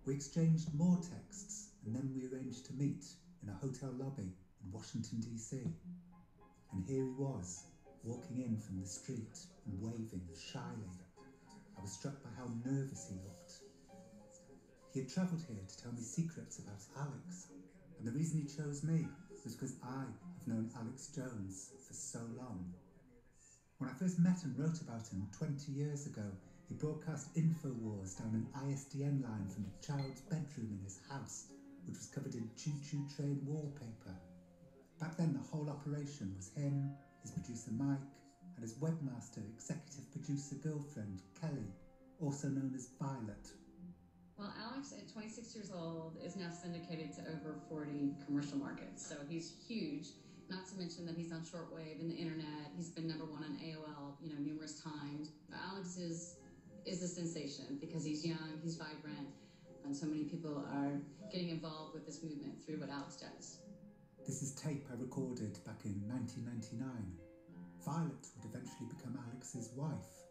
We exchanged more texts, and then we arranged to meet in a hotel lobby in Washington, D.C. And here he was, walking in from the street and waving shyly. I was struck by how nervous he looked. He had travelled here to tell me secrets about Alex, and the reason he chose me was because I have known Alex Jones for so long. When I first met and wrote about him 20 years ago, he broadcast InfoWars down an ISDN line from the child's bedroom in his house, which was covered in choo-choo train wallpaper. Back then, the whole operation was him, his producer Mike, and his webmaster, executive producer girlfriend, Kelly, also known as Violet. Well, Alex, at 26 years old, is now syndicated to over 40 commercial markets, so he's huge. Not to mention that he's on shortwave and the internet. He's been #1 on AOL, numerous times. Alex is a sensation because he's young, he's vibrant, and so many people are getting involved with this movement through what Alex does. This is tape I recorded back in 1999. Violet would eventually become Alex's wife,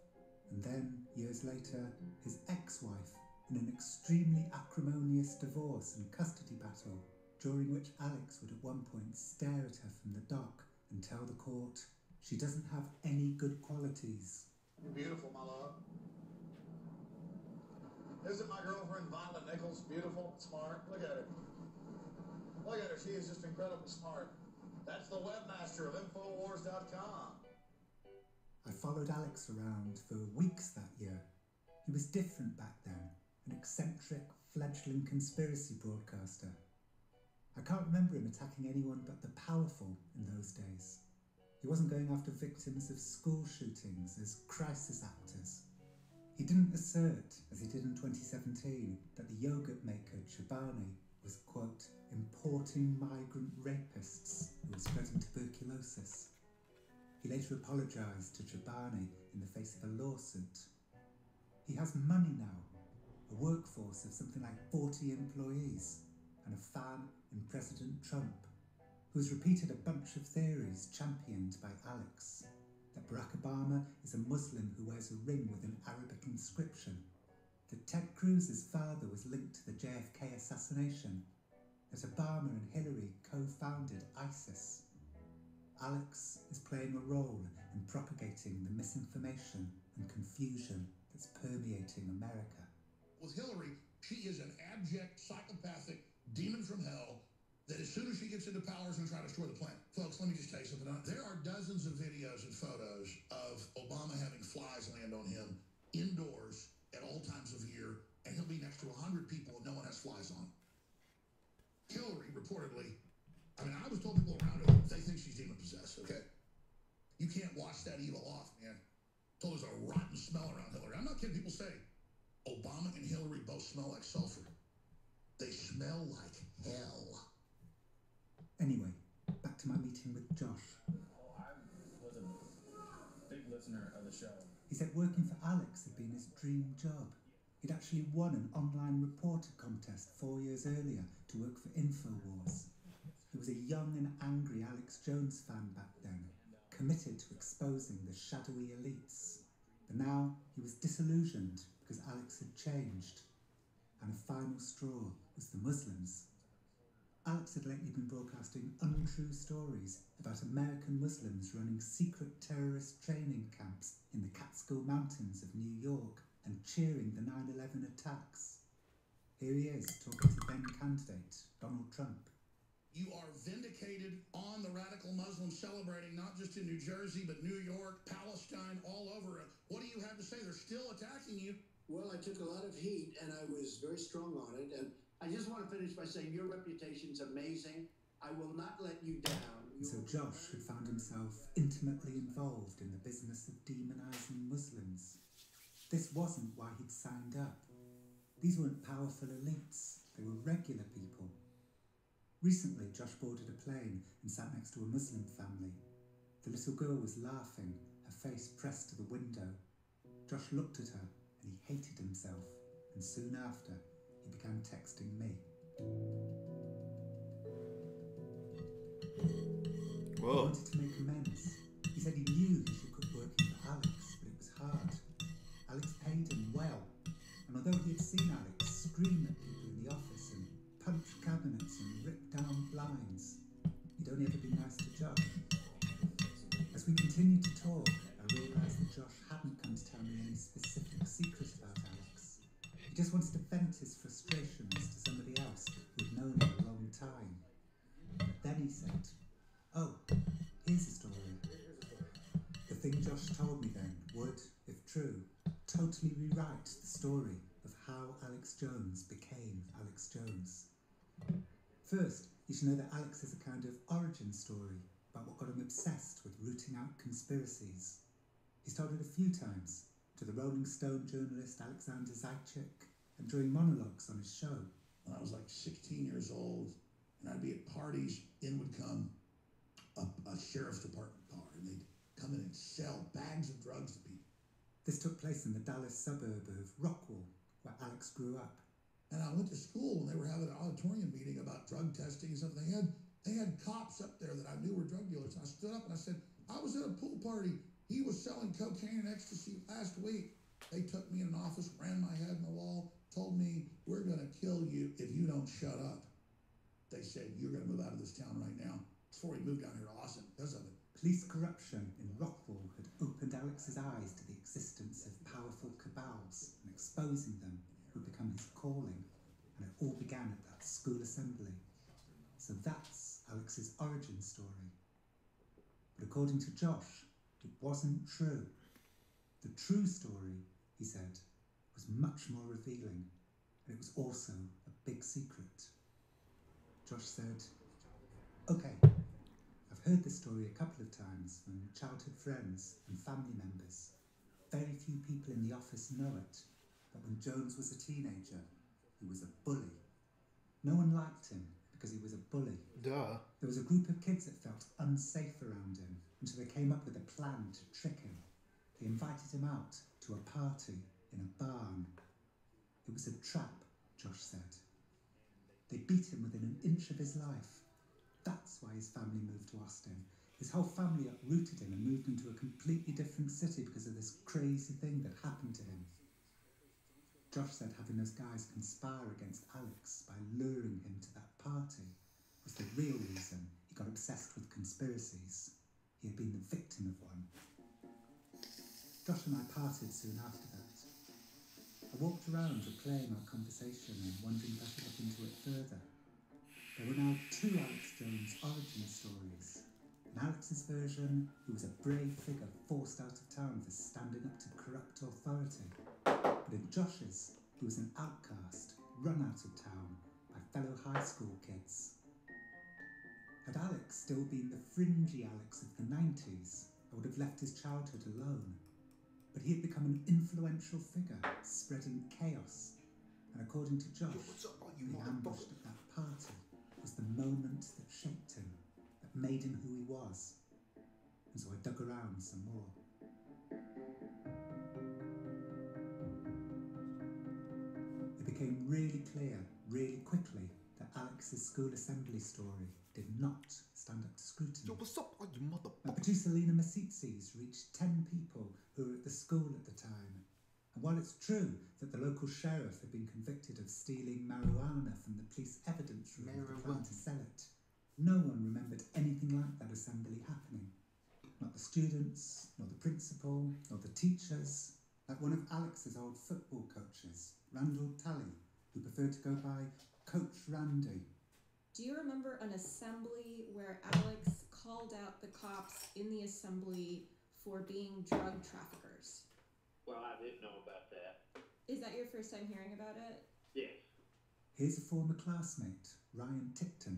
and then, years later, his ex-wife, in an extremely acrimonious divorce and custody battle, during which Alex would at one point stare at her from the dock and tell the court she doesn't have any good qualities. You're beautiful, my love. Isn't my girlfriend Violet Nichols beautiful, smart? Look at her. Look at her. She is just incredibly smart. That's the webmaster of Infowars.com. I followed Alex around for weeks that year. He was different back then, an eccentric, fledgling conspiracy broadcaster. I can't remember him attacking anyone but the powerful in those days. He wasn't going after victims of school shootings as crisis actors. He didn't assert, as he did in 2017, that the yogurt maker Chobani was, quote, importing migrant rapists who were spreading tuberculosis. He later apologised to Chobani in the face of a lawsuit. He has money now, a workforce of something like 40 employees, and a fan in President Trump, who has repeated a bunch of theories championed by Alex. That Barack Obama is a Muslim who wears a ring with an Arabic inscription, that Ted Cruz's father was linked to the JFK assassination, that Obama and Hillary co-founded ISIS. Alex is playing a role in propagating the misinformation and confusion that's permeating America. With Hillary, she is an abject, psychopathic demon from hell that as soon as she gets into power is going to try to destroy the planet. Folks, let me just tell you something. There are dozens of videos and photos of Obama having flies land on him indoors at all times of year, and he'll be next to 100 people and no one has flies on him. Hillary, reportedly, I was told people around her, they think she's demon-possessed, okay? You can't wash that evil off, man. Told there's a rotten smell around Hillary. I'm not kidding. People say Obama and Hillary both smell like sulfur. They smell like hell. Anyway, back to my meeting with Josh. I was a big listener of the show. He said working for Alex had been his dream job. He'd actually won an online reporter contest 4 years earlier to work for InfoWars. He was a young and angry Alex Jones fan back then, committed to exposing the shadowy elites. But now he was disillusioned because Alex had changed. And a final straw was the Muslims. Alex had lately been broadcasting untrue stories about American Muslims running secret terrorist training camps in the Catskill Mountains of New York and cheering the 9/11 attacks. Here he is talking to then candidate Donald Trump. You are vindicated on the radical Muslims celebrating, not just in New Jersey, but New York, Palestine, all over. What do you have to say? They're still attacking you. Well, I took a lot of heat, and I was very strong on it. And I just want to finish by saying your reputation's amazing. I will not let you down. And so Josh had found himself intimately involved in the business of demonising Muslims. This wasn't why he'd signed up. These weren't powerful elites. They were regular people. Recently, Josh boarded a plane and sat next to a Muslim family. The little girl was laughing, her face pressed to the window. Josh looked at her and he hated himself, and soon after, he began texting me. Whoa. He wanted to make amends. He said he knew he should quit working for Alex, but it was hard. Alex paid him well, and although he had seen Alex scream at people in the office and punch cabinets and rip down blinds, he'd only ever been nice to Josh. As we continued to talk, I realised that Josh hadn't come to tell me any specific secrets about Alex. He just wanted to vent his frustrations to somebody else who'd known him a long time. But then he said, "Oh, here's a story." The thing Josh told me then would, if true, totally rewrite the story of how Alex Jones became Alex Jones. First, you should know that Alex is a kind of origin story about what got him obsessed with rooting out conspiracies. He's told it a few times, to the Rolling Stone journalist Alexander Zaitchik, and during monologues on his show. When I was like 16 years old, and I'd be at parties, in would come a sheriff's department car, and they'd come in and sell bags of drugs to people. This took place in the Dallas suburb of Rockwall, where Alex grew up. And I went to school when they were having an auditorium meeting about drug testing and stuff. They had cops up there that I knew were drug dealers. And I stood up and I said, "I was at a pool party. He was selling cocaine and ecstasy last week." They took me in an office, ran my head in the wall, told me, "We're going to kill you if you don't shut up." They said, "You're going to move out of this town right now." Before he moved down here to Austin because of it. Police corruption in Rockwall had opened Alex's eyes to the existence of powerful cabals, and exposing them would become his calling, and it all began at that school assembly. So that's Alex's origin story. But according to Josh, it wasn't true. The true story, he said, was much more revealing, and it was also a big secret. Josh said, "Okay, I've heard this story a couple of times from childhood friends and family members. Very few people in the office know it, but when Jones was a teenager, he was a bully. No one liked him because he was a bully. Duh. There was a group of kids that felt unsafe around him until they came up with a plan to trick him. They invited him out to a party in a barn. It was a trap, Josh said. They beat him within an inch of his life. That's why his family moved to Austin. His whole family uprooted him and moved into a completely different city because of this crazy thing that happened to him." Josh said having those guys conspire against Alex by luring him to that party was the real reason he got obsessed with conspiracies. He had been the victim of one. Josh and I parted soon after that. I walked around replaying our conversation and wondering if I should look into it further. There were now two Alex Jones origin stories. In Alex's version, he was a brave figure forced out of town for standing up to corrupt authority. But in Josh's, he was an outcast, run out of town by fellow high school kids. Had Alex still been the fringy Alex of the 90s, I would have left his childhood alone. But he had become an influential figure, spreading chaos. And according to Josh, being ambushed at that party was the moment that shaped him, that made him who he was. And so I dug around some more. became really clear, really quickly, that Alex's school assembly story did not stand up to scrutiny. Yo, what's up, you motherfucker? My producer Lena Masitsis reached 10 people who were at the school at the time. And while it's true that the local sheriff had been convicted of stealing marijuana from the police evidence room with the plan to sell it, no one remembered anything like that assembly happening. Not the students, nor the principal, nor the teachers. Like one of Alex's old football coaches, Randall Talley, who preferred to go by Coach Randy. Do you remember an assembly where Alex called out the cops in the assembly for being drug traffickers? Well, I didn't know about that. Is that your first time hearing about it? Yes. Here's a former classmate, Ryan Ticton.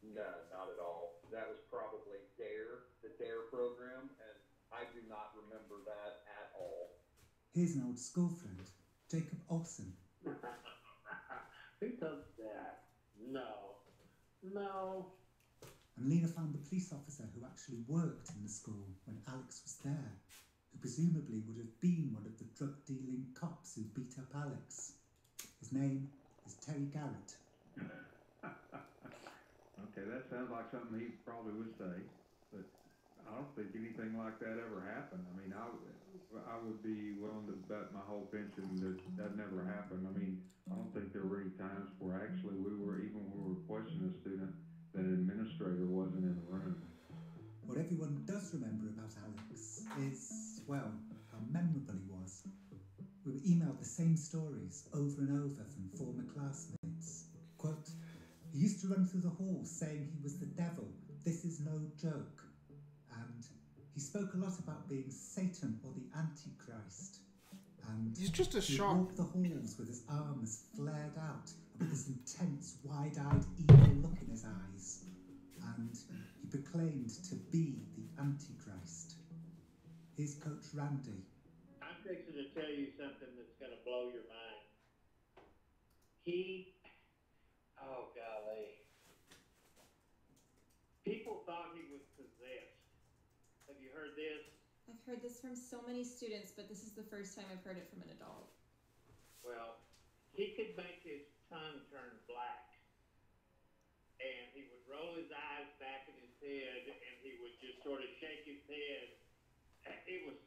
No, not at all. That was probably DARE, the DARE program, and I do not remember that at all. Here's an old school friend, Jacob Olsen. Who does that? No. And Lena found the police officer who actually worked in the school when Alex was there, who presumably would have been one of the drug-dealing cops who beat up Alex. His name is Terry Garrett. Okay, that sounds like something he probably would say, but I don't think anything like that ever happened. I mean, I would be willing to bet my whole pension that never happened. I mean, I don't think there were any times where actually even when we were questioning a student, that an administrator wasn't in the room. What everyone does remember about Alex is, well, how memorable he was. We were emailed the same stories over and over from former classmates. Quote, he used to run through the halls saying he was the devil. This is no joke. And he spoke a lot about being Satan or the Antichrist. And he's just a he shark. walked the halls with his arms flared out and with this intense, wide-eyed, evil look in his eyes. And he proclaimed to be the Antichrist. Here's Coach Randy. I'm fixing to tell you something that's going to blow your mind. Oh golly. People thought he was possessed. Have you heard this? I've heard this from so many students, but this is the first time I've heard it from an adult. Well, he could make his tongue turn black. And he would roll his eyes back in his head, and he would just sort of shake his head. It was,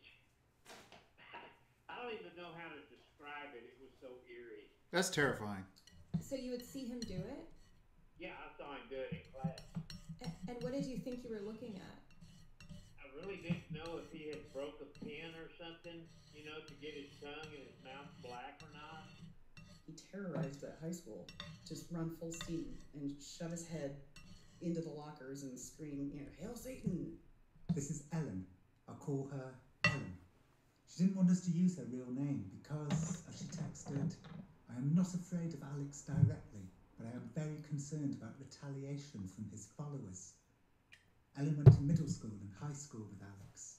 I don't even know how to describe it. It was so eerie. That's terrifying. So you would see him do it? Yeah, I saw him do it in class. And what did you think you were looking at? I really didn't know if he had broke a pen or something, to get his tongue and his mouth black or not. He terrorized that high school. Just run full steam and shove his head into the lockers and scream, Hail Satan! This is Ellen. I'll call her Ellen. She didn't want us to use her real name because, as she texted, I am not afraid of Alex directly, but I am very concerned about retaliation from his followers. Ellen went to middle school and high school with Alex.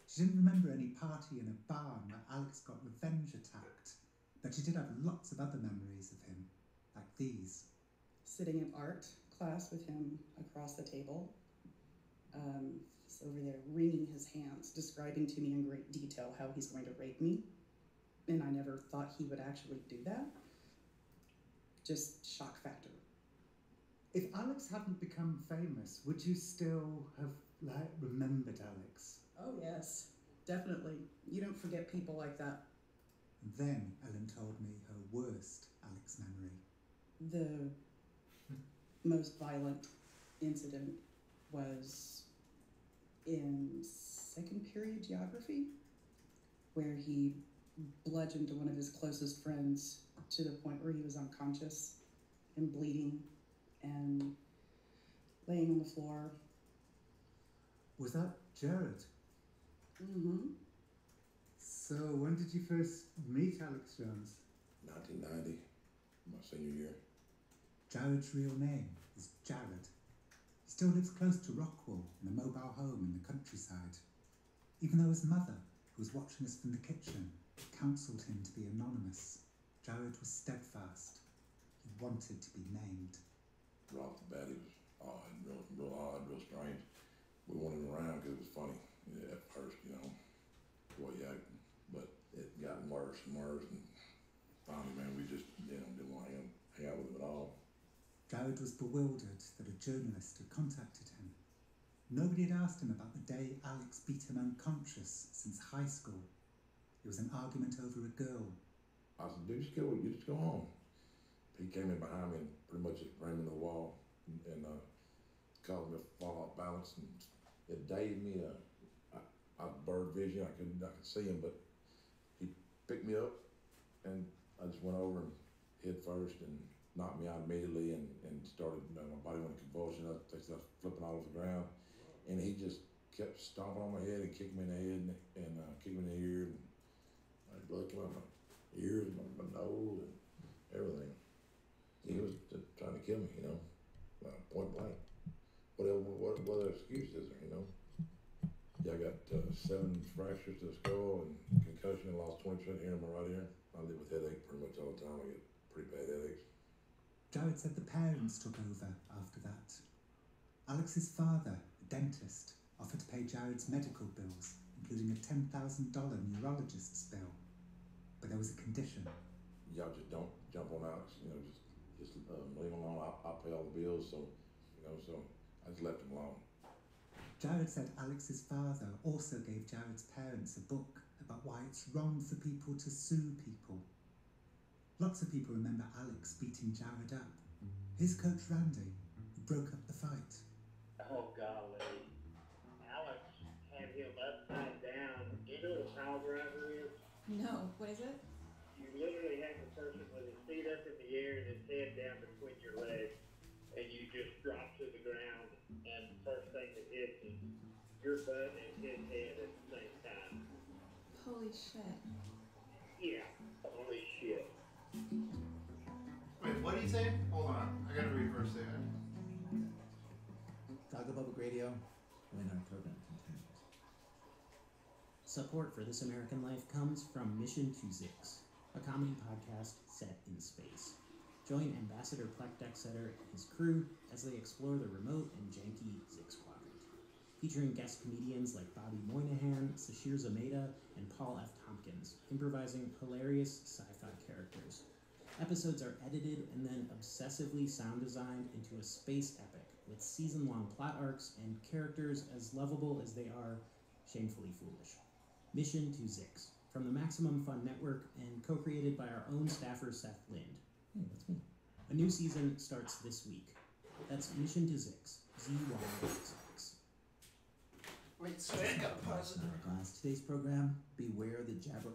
She didn't remember any party in a barn where Alex got revenge attacked, but she did have lots of other memories of him, like these. Sitting in art class with him across the table. He's over there wringing his hands, describing to me in great detail how he's going to rape me. And I never thought he would actually do that. Just shock factor. If Alex hadn't become famous, would you still have, remembered Alex? Oh, yes, definitely. You don't forget people like that. Then Ellen told me her worst Alex memory. The most violent incident was in second period geography, where he bludgeoned one of his closest friends to the point where he was unconscious and bleeding and laying on the floor. Was that Jared? Mm-hmm. So when did you first meet Alex Jones? 1990, my senior year. Jared's real name is Jared. He still lives close to Rockwall in a mobile home in the countryside. Even though his mother, who was watching us from the kitchen, counselled him to be anonymous, Jared was steadfast. He wanted to be named. Right off the bat, he was odd, real odd, real strange. We wanted him around because it was funny at first, the way he acted. But it got worse and worse, and finally, man, we just didn't want to hang out with him at all. Jared was bewildered that a journalist had contacted him. Nobody had asked him about the day Alex beat him unconscious since high school. It was an argument over a girl. I said, dude, you just go home. He came in behind me and pretty much just ran into the wall and caused me to fall off balance. And it dazed me. I bird vision. I could see him, but he picked me up and I just went over and hit first and knocked me out immediately and started, my body went in convulsion. I started flipping all over the ground. And he just kept stomping on my head and kicking me in the head and kicking me in the ear. And blood came out of my ears, my nose, and everything. He was just trying to kill me, point blank. What other excuse is there, Yeah, I got 7 fractures to the skull and concussion. I lost 20% here in my right ear. I live with headache pretty much all the time. I get pretty bad headaches. Jared said the parents took over after that. Alex's father, a dentist, offered to pay Jared's medical bills, including a $10,000 neurologist's bill. But there was a condition. Y'all just don't jump on Alex, just leave him alone. I'll pay all the bills, so I just left him alone. Jared said Alex's father also gave Jared's parents a book about why it's wrong for people to sue people. Lots of people remember Alex beating Jared up. His coach Randy, who broke up the fight. Oh, golly. Alex had him upside down. Do you know what a pile driver is? No, what is it? You literally have the person with his feet up in the air and his head down between your legs, and you just drop to the ground, and the first thing that hits is your butt and his head at the same time. Holy shit. Yeah, holy shit. Wait, what did he say? Hold on, I gotta reverse there. Doggo Public Radio, when our program continues. Support for This American Life comes from Mission to Zix, a comedy podcast set in space. Join Ambassador Plek Dexeter and his crew as they explore the remote and janky Zix Quadrant. Featuring guest comedians like Bobby Moynihan, Sashir Zameda, and Paul F. Tompkins, improvising hilarious sci-fi characters. Episodes are edited and then obsessively sound designed into a space epic with season-long plot arcs and characters as lovable as they are shamefully foolish. Mission to Zix, from the Maximum Fun Network and co-created by our own staffer Seth Lind. Hey, that's me. A new season starts this week. That's Mission to Zix, ZYX. Wait, so I gotta pause it. Glass. Today's program, beware the jabber.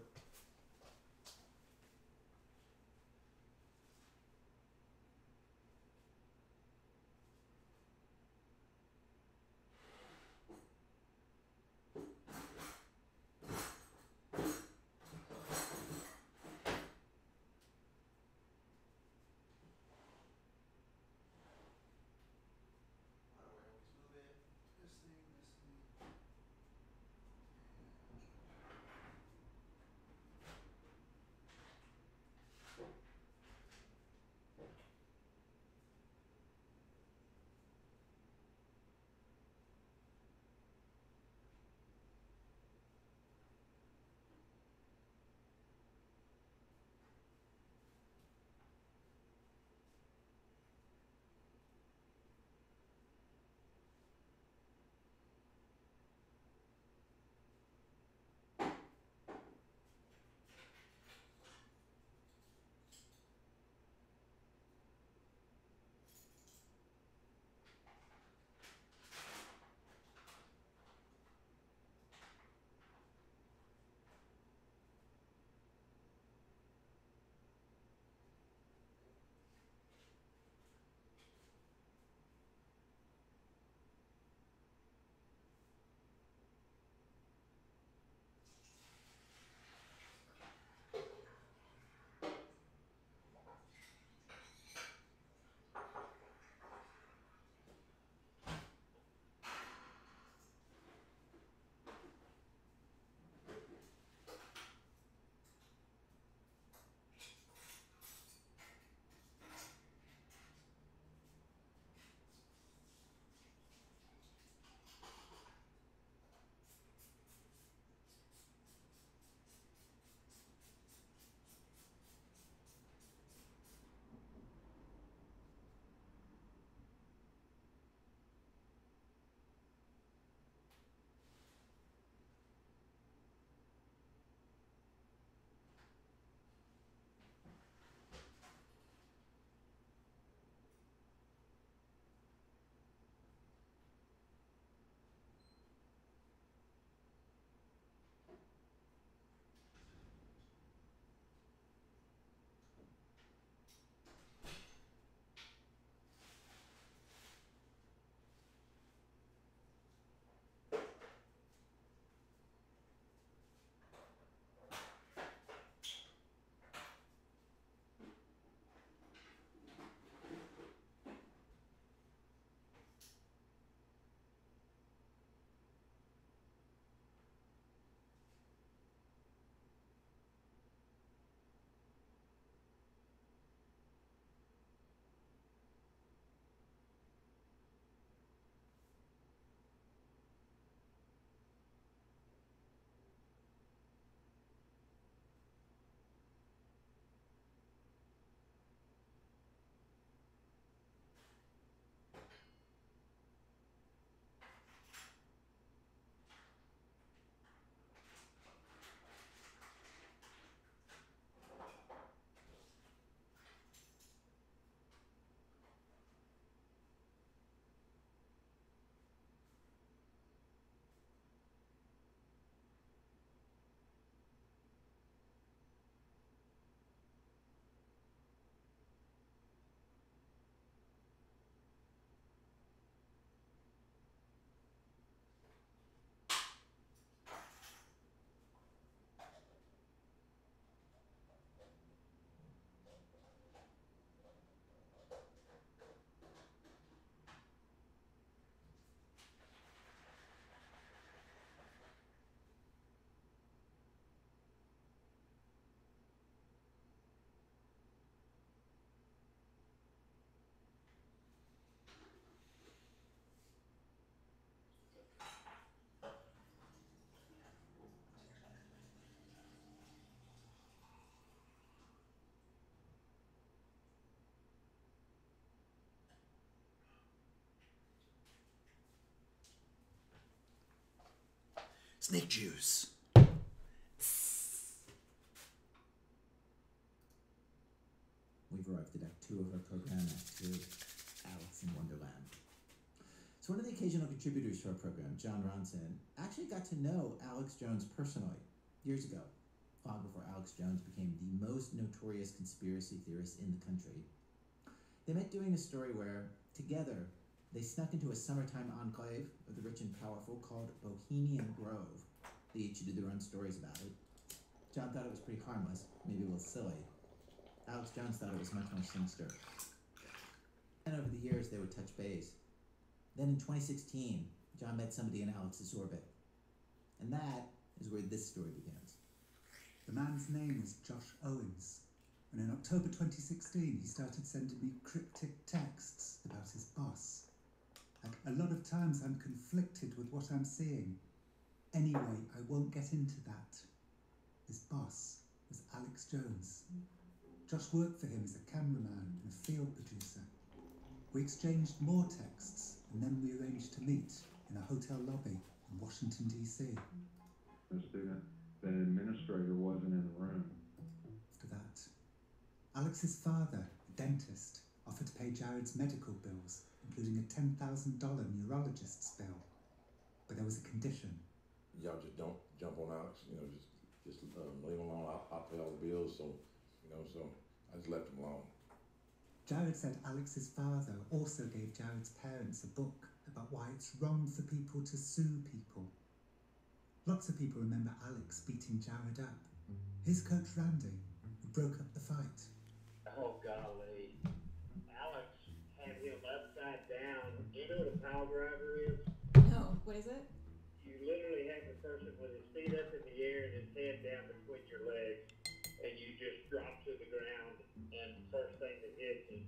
Snake juice. We've arrived at Act 2 of our program, Act 2, Alice in Wonderland. So one of the occasional contributors to our program, John Ronson, actually got to know Alex Jones personally years ago, long before Alex Jones became the most notorious conspiracy theorist in the country. They met doing a story where, together, they snuck into a summertime enclave of the rich and powerful called Bohemian Grove. They each did their own stories about it. John thought it was pretty harmless, maybe a little silly. Alex Jones thought it was much more sinister. And over the years, they would touch base. Then in 2016, John met somebody in Alex's orbit. And that is where this story begins. The man's name was Josh Owens, and in October 2016 he started sending me cryptic texts about his boss. Like, a lot of times I'm conflicted with what I'm seeing. Anyway, I won't get into that. His boss was Alex Jones. Josh worked for him as a cameraman and a field producer. We exchanged more texts, and then we arranged to meet in a hotel lobby in Washington, D.C. The student, the administrator wasn't in the room. After that, Alex's father, a dentist, offered to pay Jared's medical bills, including a $10,000 neurologist's bill. But there was a condition. Y'all just don't jump on Alex, just leave him alone. I'll pay all the bills, so I just left him alone. Jared said Alex's father also gave Jared's parents a book about why it's wrong for people to sue people. Lots of people remember Alex beating Jared up. His coach Randy, who broke up the fight. Oh, golly. Alex had him upside down. Do you know what a pile driver is? No, what is it? You literally have the person with his feet up in the air and his head down between your legs, and you just drop to the ground, and the first thing that hits is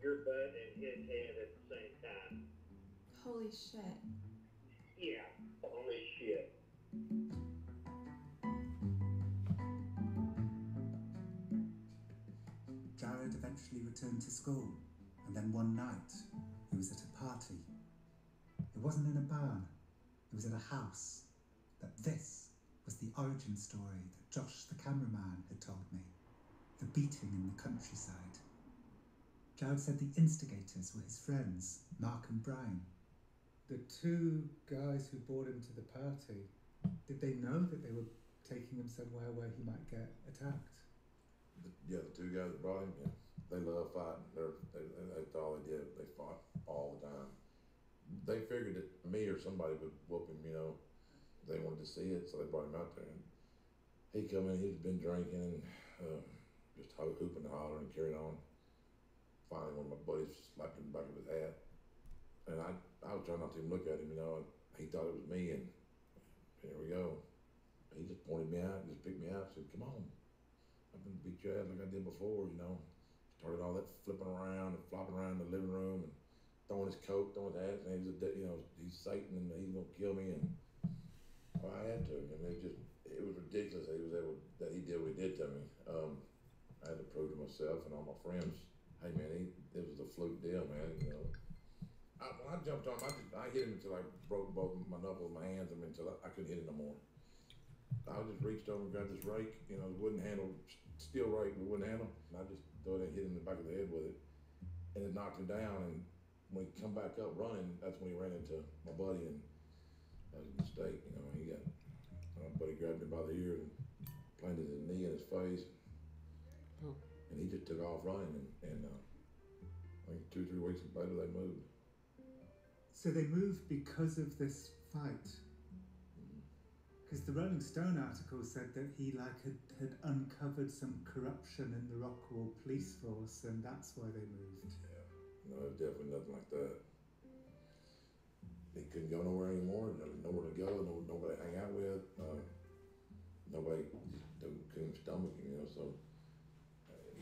your butt and his head at the same time. Holy shit. Yeah, holy shit. Jared eventually returned to school, and then one night, he was at a party. It wasn't in a barn, it was at a house. But this was the origin story that Josh the cameraman had told me. The beating in the countryside. Jared said the instigators were his friends, Mark and Brian. The two guys who brought him to the party, did they know that they were taking him somewhere where he might get attacked? The two guys that brought him, they love fighting. That's all they did. They fought all the time. They figured that me or somebody would whoop him, They wanted to see it, so they brought him out there. And he come in, he'd been drinking and just hooping and hollering and carried on. Finally, one of my buddies slapped him in the back of his head. And I was trying not to even look at him, and he thought it was me, and here we go. He just pointed me out and just picked me out and said, "Come on. I'm going to beat your ass like I did before, Started all that flipping around and flopping around in the living room and throwing his coat, throwing his ass, and he's Satan and he's going to kill me. And well, I had to. It was ridiculous that he did what he did to me. I had to prove to myself and all my friends, hey man, it was a fluke deal, man. When I jumped on him, I hit him until I broke both my knuckles, my hands, until I couldn't hit him no more. I just reached over and grabbed this rake, the wooden handle, steel rake with wooden handle, and I just threw it and hit him in the back of the head with it, and it knocked him down. And when he come back up running, that's when he ran into my buddy, and that was a mistake. My buddy grabbed him by the ear and planted his knee in his face, and he just took off running. And I think 2 or 3 weeks later they moved. So they moved because of this fight? Because the Rolling Stone article said that he had uncovered some corruption in the Rockwall police force, and that's why they moved. Yeah, no, there's definitely nothing like that. He couldn't go nowhere anymore. Nowhere to go. Nobody to hang out with. Nobody couldn't stomach him. So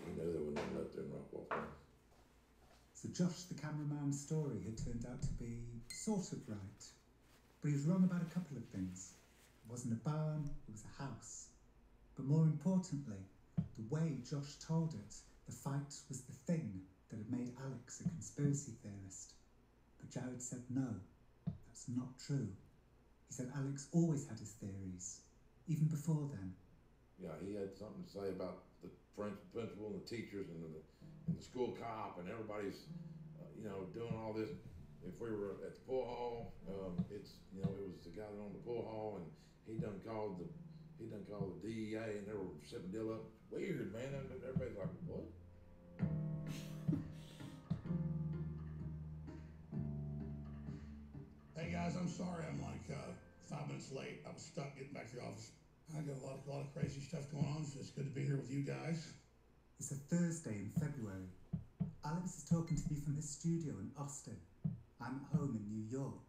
he knew there was nothing left there in Rockwall. So Josh the cameraman's story had turned out to be sort of right, but he was wrong about a couple of things. It wasn't a barn, it was a house. But more importantly, the way Josh told it, the fight was the thing that had made Alex a conspiracy theorist. But Jared said no, that's not true. He said Alex always had his theories, even before then. Yeah, he had something to say about the principal and the teachers and the school cop and everybody's, doing all this. If we were at the pool hall, it was the guy that owned the pool hall, and he done called the DEA, and they were setting the deal up. Weird, man. Everybody's like, what? Hey guys, I'm sorry I'm like 5 minutes late. I was stuck getting back to the office. I got a lot of crazy stuff going on, so it's good to be here with you guys. It's a Thursday in February. Alex is talking to me from his studio in Austin. I'm at home in New York.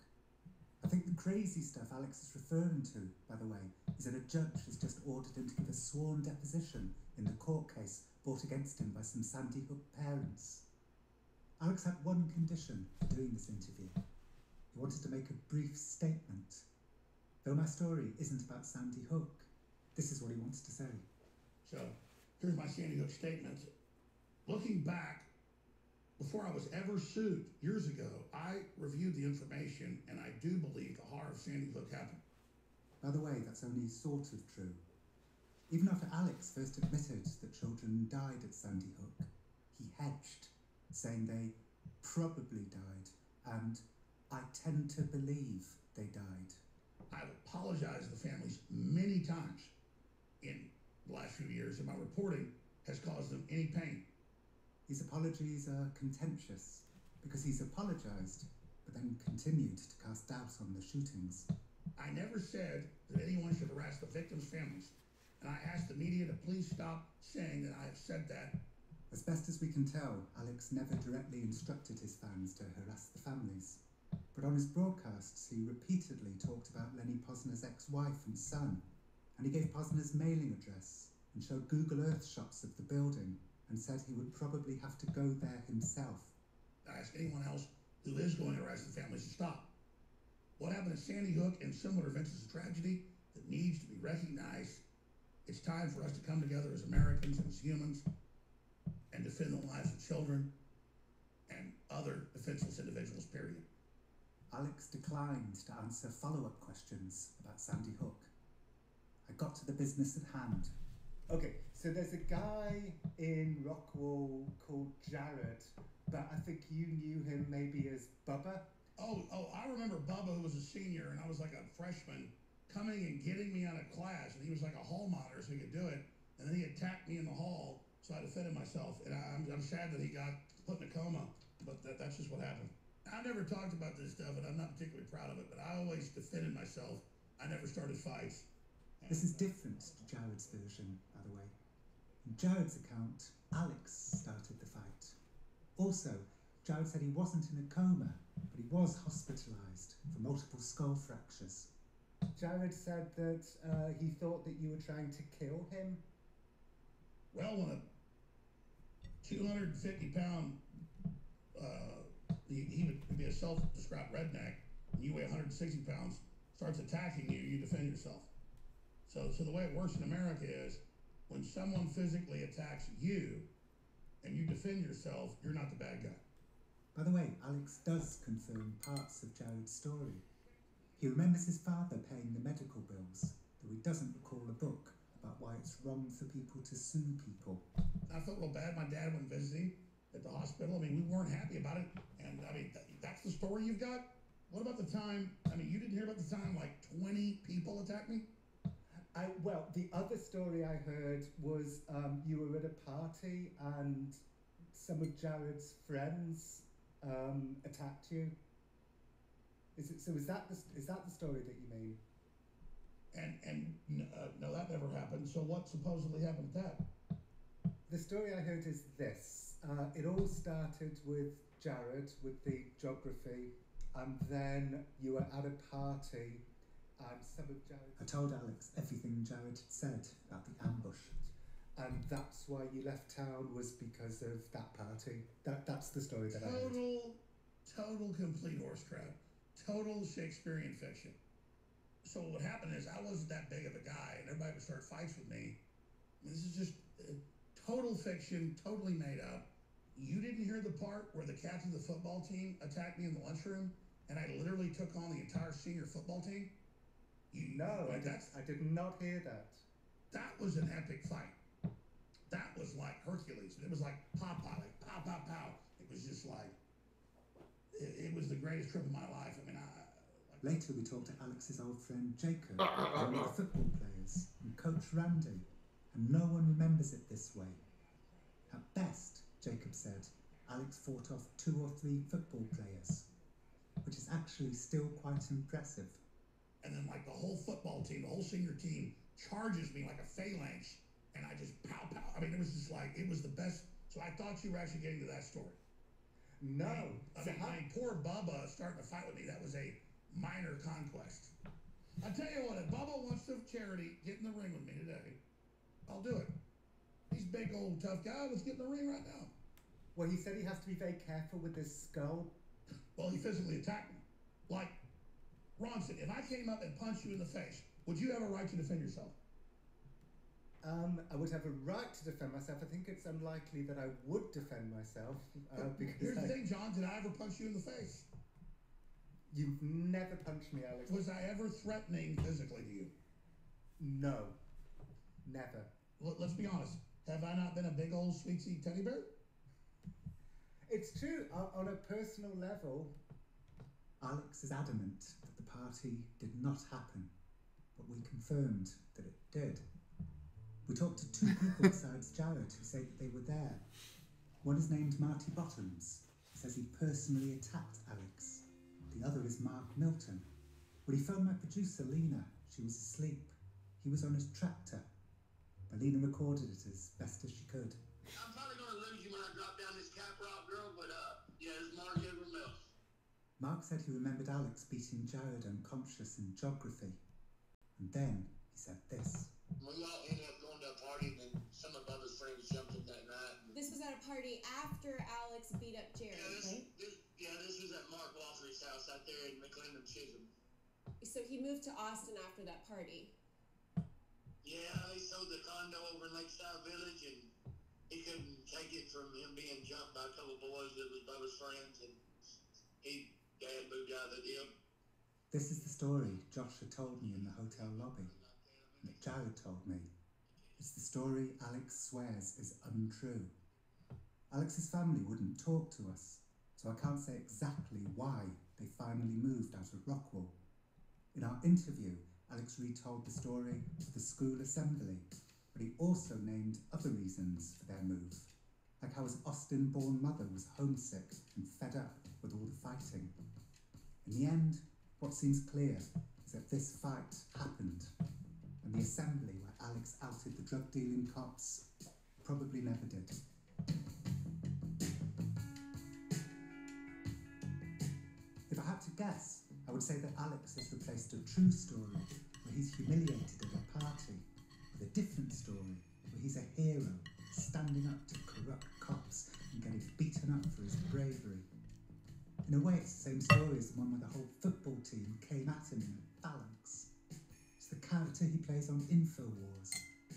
I think the crazy stuff Alex is referring to, by the way, is that a judge has just ordered him to give a sworn deposition in the court case brought against him by some Sandy Hook parents. Alex had one condition for doing this interview. He wanted to make a brief statement. Though my story isn't about Sandy Hook, this is what he wants to say. So, here's my Sandy Hook statement. Looking back, before I was ever sued years ago, I reviewed the information, and I do believe the horror of Sandy Hook happened. By the way, that's only sort of true. Even after Alex first admitted that children died at Sandy Hook, he hedged, saying they probably died, and I tend to believe they died. I've apologized to the families many times in the last few years, and my reporting has caused them any pain. These apologies are contentious, because he's apologized, but then continued to cast doubt on the shootings. I never said that anyone should harass the victims' families, and I asked the media to please stop saying that I have said that. As best as we can tell, Alex never directly instructed his fans to harass the families. But on his broadcasts, he repeatedly talked about Lenny Posner's ex-wife and son, and he gave Posner's mailing address and showed Google Earth shots of the building and said he would probably have to go there himself. I ask anyone else who is going to harass the families to stop. What happened at Sandy Hook and similar events is a tragedy that needs to be recognized. It's time for us to come together as Americans and as humans and defend the lives of children and other defenseless individuals, period. Alex declined to answer follow-up questions about Sandy Hook. I got to the business at hand. Okay, so there's a guy in Rockwall called Jared, but I think you knew him maybe as Bubba. Oh, I remember Bubba, who was a senior, and I was like a freshman, coming and getting me out of class, and he was like a hall monitor, so he could do it, and then he attacked me in the hall, so I defended myself, and I'm sad that he got put in a coma, but that's just what happened. I never talked about this stuff, and I'm not particularly proud of it, but I always defended myself. I never started fights. This is different to Jared's version, by the way. In Jared's account, Alex started the fight. Also, Jared said he wasn't in a coma, but he was hospitalised for multiple skull fractures. Jared said that he thought that you were trying to kill him. Well, when a 250-pound, he would be a self-described redneck, and you weigh 160 pounds, starts attacking you, you defend yourself. So the way it works in America is, when someone physically attacks you, and you defend yourself, you're not the bad guy. By the way, Alex does confirm parts of Jared's story. He remembers his father paying the medical bills, though he doesn't recall a book about why it's wrong for people to sue people. I felt real bad. My dad went visiting at the hospital. I mean, we weren't happy about it. And, I mean, that's the story you've got? What about the time, I mean, you didn't hear about the time, like, 20 people attacked me? Well, the other story I heard was you were at a party and some of Jared's friends attacked you. Is that the story that you mean? And no, that never happened. So what supposedly happened with that? The story I heard is this. It all started with Jared, with the geography, and then you were at a party, and some of Jared... I told Alex everything Jared had said about the ambush. And that's why you left town, was because of that party. That's the story that I heard. Total complete horse crap. Total Shakespearean fiction. So what happened is, I wasn't that big of a guy, and everybody would start fights with me. This is just total fiction, totally made up. You didn't hear the part where the captain of the football team attacked me in the lunchroom, and I literally took on the entire senior football team? No, like I did not hear that. That was an epic fight. That was like Hercules. It was like pow, like pow, pow, pow. It was just like, it was the greatest trip of my life. I mean, Later, we talked to Alex's old friend Jacob, one of the football players, and Coach Randy, and no one remembers it this way. At best, Jacob said, Alex fought off 2 or 3 football players, which is actually still quite impressive. And then like the whole football team, the whole senior team charges me like a phalanx, and I just pow, pow. I mean, it was just like, it was the best. So I thought you were actually getting to that story. No. I mean, poor Bubba starting to fight with me, that was a minor conquest. I tell you what, if Bubba wants to charity, get in the ring with me today, I'll do it. He's a big old tough guy. Let's get in the ring right now. Well, he said he has to be very careful with his skull. Well, he physically attacked me. Like, Ronson, if I came up and punched you in the face, would you have a right to defend yourself? I would have a right to defend myself. I think it's unlikely that I would defend myself. Because here's the thing, John. Did I ever punch you in the face? You've never punched me, Alex. Was I ever threatening physically to you? No. Never. Let's be honest. Have I not been a big old sweetie teddy bear? It's true. On a personal level, Alex is adamant that the party did not happen, but we confirmed that it did. We talked to 2 people besides Jared who say that they were there. One is named Marty Bottoms. He says he personally attacked Alex. The other is Mark Milton. When he phoned my producer, Lena, she was asleep. He was on his tractor. Melina recorded it as best as she could. I'm probably going to lose you when I drop down this cap rock, girl, but yeah, it's Mark Edward Mills. Mark said he remembered Alex beating Jared unconscious in geography. And then he said this. We all ended up going to a party, and then some of Bubba's friends jumped in that night. This was at a party after Alex beat up Jared, right? This was at Mark Walther's house out there in McLean and Chisholm. So he moved to Austin after that party. Yeah, he sold the condo over in Lakeside Village, and he couldn't take it from him being jumped by a couple of boys that was Bubba's friends, and Dad moved out of the deal. This is the story Josh had told me in the hotel lobby, and that Jared told me. It's the story Alex swears is untrue. Alex's family wouldn't talk to us, so I can't say exactly why they finally moved out of Rockwell. In our interview, Alex retold the story to the school assembly, but he also named other reasons for their move, like how his Austin-born mother was homesick and fed up with all the fighting. In the end, what seems clear is that this fight happened, and the assembly where Alex outed the drug-dealing cops probably never did. If I had to guess, I would say that Alex has replaced a true story where he's humiliated at a party with a different story where he's a hero standing up to corrupt cops and getting beaten up for his bravery. In a way, it's the same story as the one where the whole football team came at him in a phalanx. It's the character he plays on InfoWars,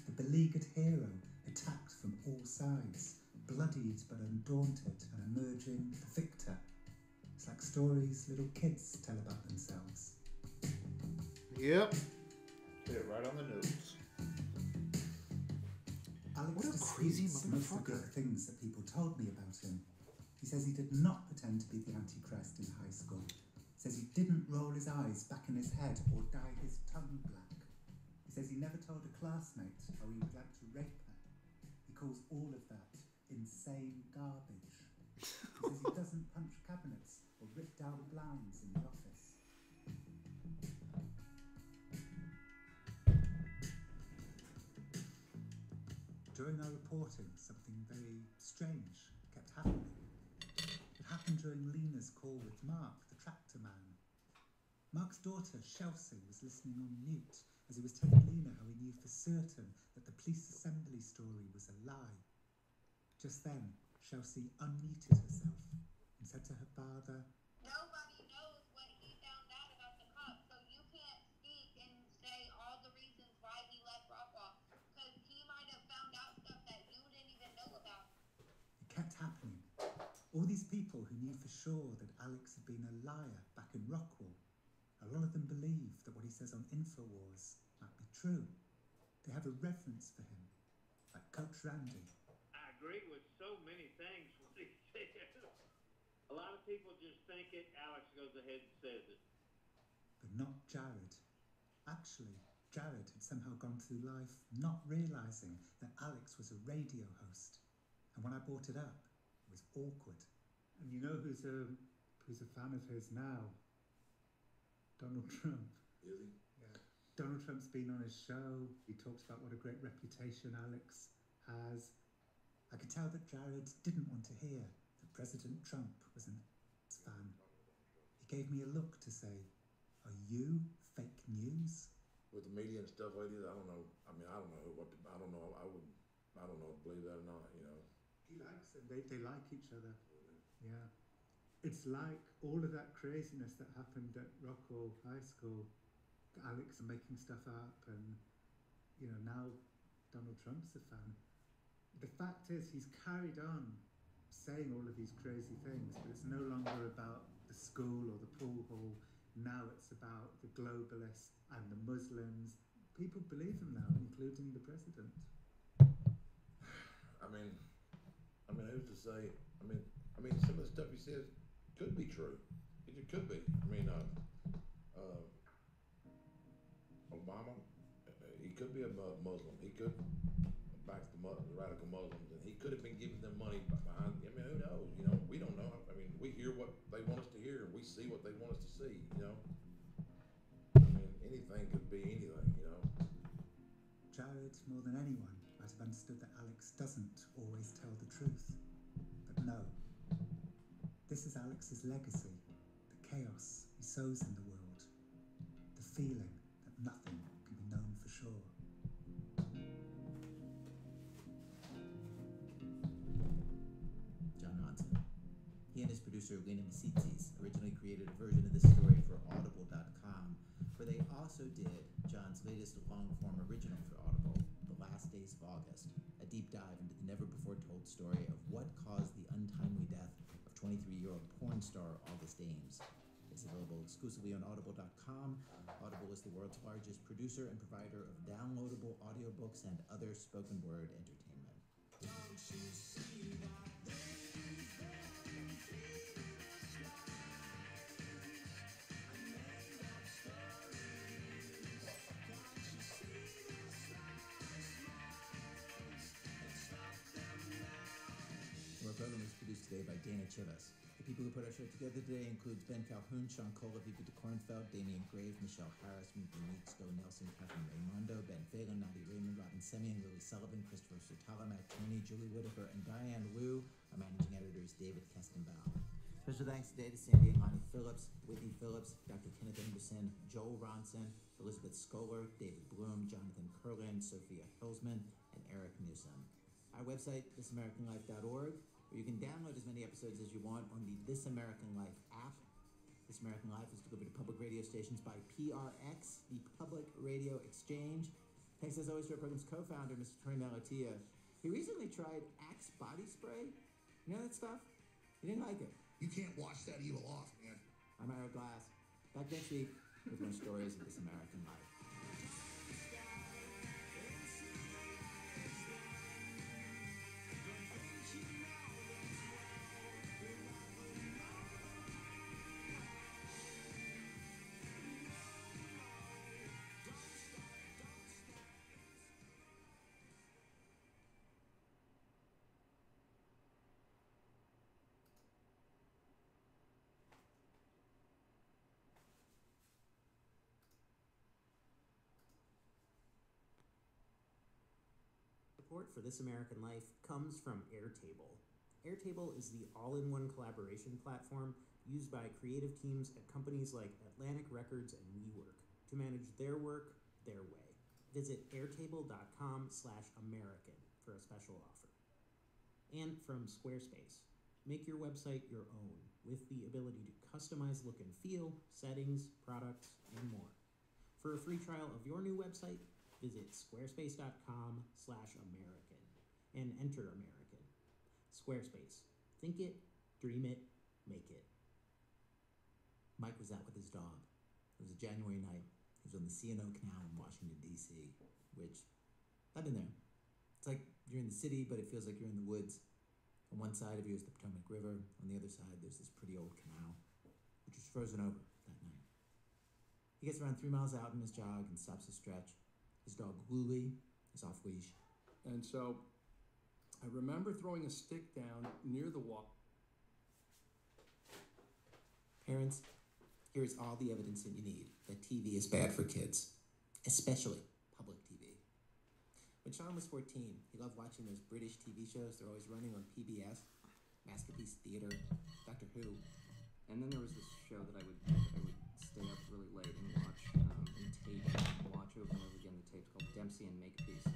the beleaguered hero attacked from all sides, bloodied but undaunted and emerging the victor. It's like stories little kids tell about themselves. Yep. Hit it right on the nose. Alex What a crazy disputes most of the motherfucker. good things that people told me about him. He says he did not pretend to be the Antichrist in high school. He says he didn't roll his eyes back in his head or dye his tongue black. He says he never told a classmate how he would like to rape her. He calls all of that insane garbage. He says he doesn't punch cabinets or rip down blinds in the office. During our reporting, something very strange kept happening. It happened during Lena's call with Mark, the tractor man. Mark's daughter, Chelsea, was listening on mute as he was telling Lena how he knew for certain that the police assembly story was a lie. Just then, Chelsea unmuted herself and said to her father, Nobody knows what he found out about the cops, so you can't speak and say all the reasons why he left Rockwell, because he might have found out stuff that you didn't even know about. it kept happening. All these people who knew for sure that Alex had been a liar back in Rockwell, A lot of them believe that what he says on InfoWars might be true. They have a reverence for him, like Coach Randy. I agree with so many things what he says. A lot of people just think it. Alex goes ahead and says it. But not Jared. Actually, Jared had somehow gone through life not realising that Alex was a radio host. And when I brought it up, it was awkward. And you know who's a fan of his now? Donald Trump. Is he? Yeah. Donald Trump's been on his show. He talks about what a great reputation Alex has. I could tell that Jared didn't want to hear that President Trump was an fan. He gave me a look to say, "Are you fake news?" With the media and stuff like this, I don't know. I mean, I don't know what. I don't know. I don't know if I believe that or not. You know. He likes them. They like each other. Yeah. It's like all of that craziness that happened at Rockwell High School. Alex making stuff up, and now Donald Trump's a fan. The fact is, he's carried on saying all of these crazy things, but it's no longer about the school or the pool hall. Now it's about the globalists and the Muslims. People believe him now, including the president. I mean, who's to say? I mean, some of the stuff he says could be true. It could be. I mean, Obama, he could be a Muslim. He could back the radical Muslims, and he could have been giving them money behind. I mean, who knows? We don't know. I mean, we hear what they want us to hear, and we see what they want us to see. I mean, anything could be anything. Jared, more than anyone, might have understood that Alex doesn't always tell the truth. But no. This is Alex's legacy, the chaos he sows in the world, the feeling that nothing can be known for sure. John Hansen. He and his producer Lena Misitzis originally created a version of this story for Audible.com, where they also did John's latest long-form original for Audible, The Last Days of August, a deep dive into the never-before-told story of what caused the untimely death of 23-year-old porn star August Ames. It's available exclusively on Audible.com. Audible is the world's largest producer and provider of downloadable audiobooks and other spoken word entertainment. Don't you see that these Our program was produced today by Dana Chivas. The people who put our show together today includes Ben Calhoun, Sean Cola, Vivi de Kornfeld, Damian Grave, Michelle Harris, Monique Stowe Nelson, Catherine Raimondo, Ben Phelan, Nadia Raymond, Robin Semyon, Lily Sullivan, Christopher Sotala, Matt Tony, Julie Whitaker, and Diane Liu. Our managing editor is David Kestenbaum. Special thanks today to Sandy and Lonnie Phillips, Whitney Phillips, Dr. Kenneth Anderson, Joel Ronson, Elizabeth Scholar, David Bloom, Jonathan Kurland, Sophia Hilsman, and Eric Newsom. Our website, thisamericanlife.org, where you can download as many episodes as you want on the This American Life app. This American Life is delivered to public radio stations by PRX, the Public Radio Exchange. Thanks as always to our program's co-founder, Mr. Tony Malatia. He recently tried Axe body spray. You know that stuff? He didn't like it. You can't wash that evil off, man. I'm Ira Glass. Back next week with more stories of This American Life. Support for This American Life comes from Airtable. Airtable is the all-in-one collaboration platform used by creative teams at companies like Atlantic Records and WeWork to manage their work their way. Visit airtable.com/American for a special offer. And from Squarespace, make your website your own with the ability to customize look and feel, settings, products, and more. For a free trial of your new website, visit squarespace.com/American and enter American. Squarespace. Think it, dream it, make it. Mike was out with his dog. It was a January night. He was on the C&O Canal in Washington, D.C., which, I've been there. It's like you're in the city, but it feels like you're in the woods. On one side of you is the Potomac River. On the other side, there's this pretty old canal, which was frozen over that night. He gets around 3 miles out in his jog and stops to stretch. His dog, Wooly, is off leash. And so I remember throwing a stick down near the wall. Parents, here is all the evidence that you need that TV is bad for kids, especially public TV. When Sean was 14, he loved watching those British TV shows. They're always running on PBS, Masterpiece Theatre, Doctor Who. And then there was this show that I would stay up really late and watch and watch over and over again the tapes called Dempsey and Makepeace,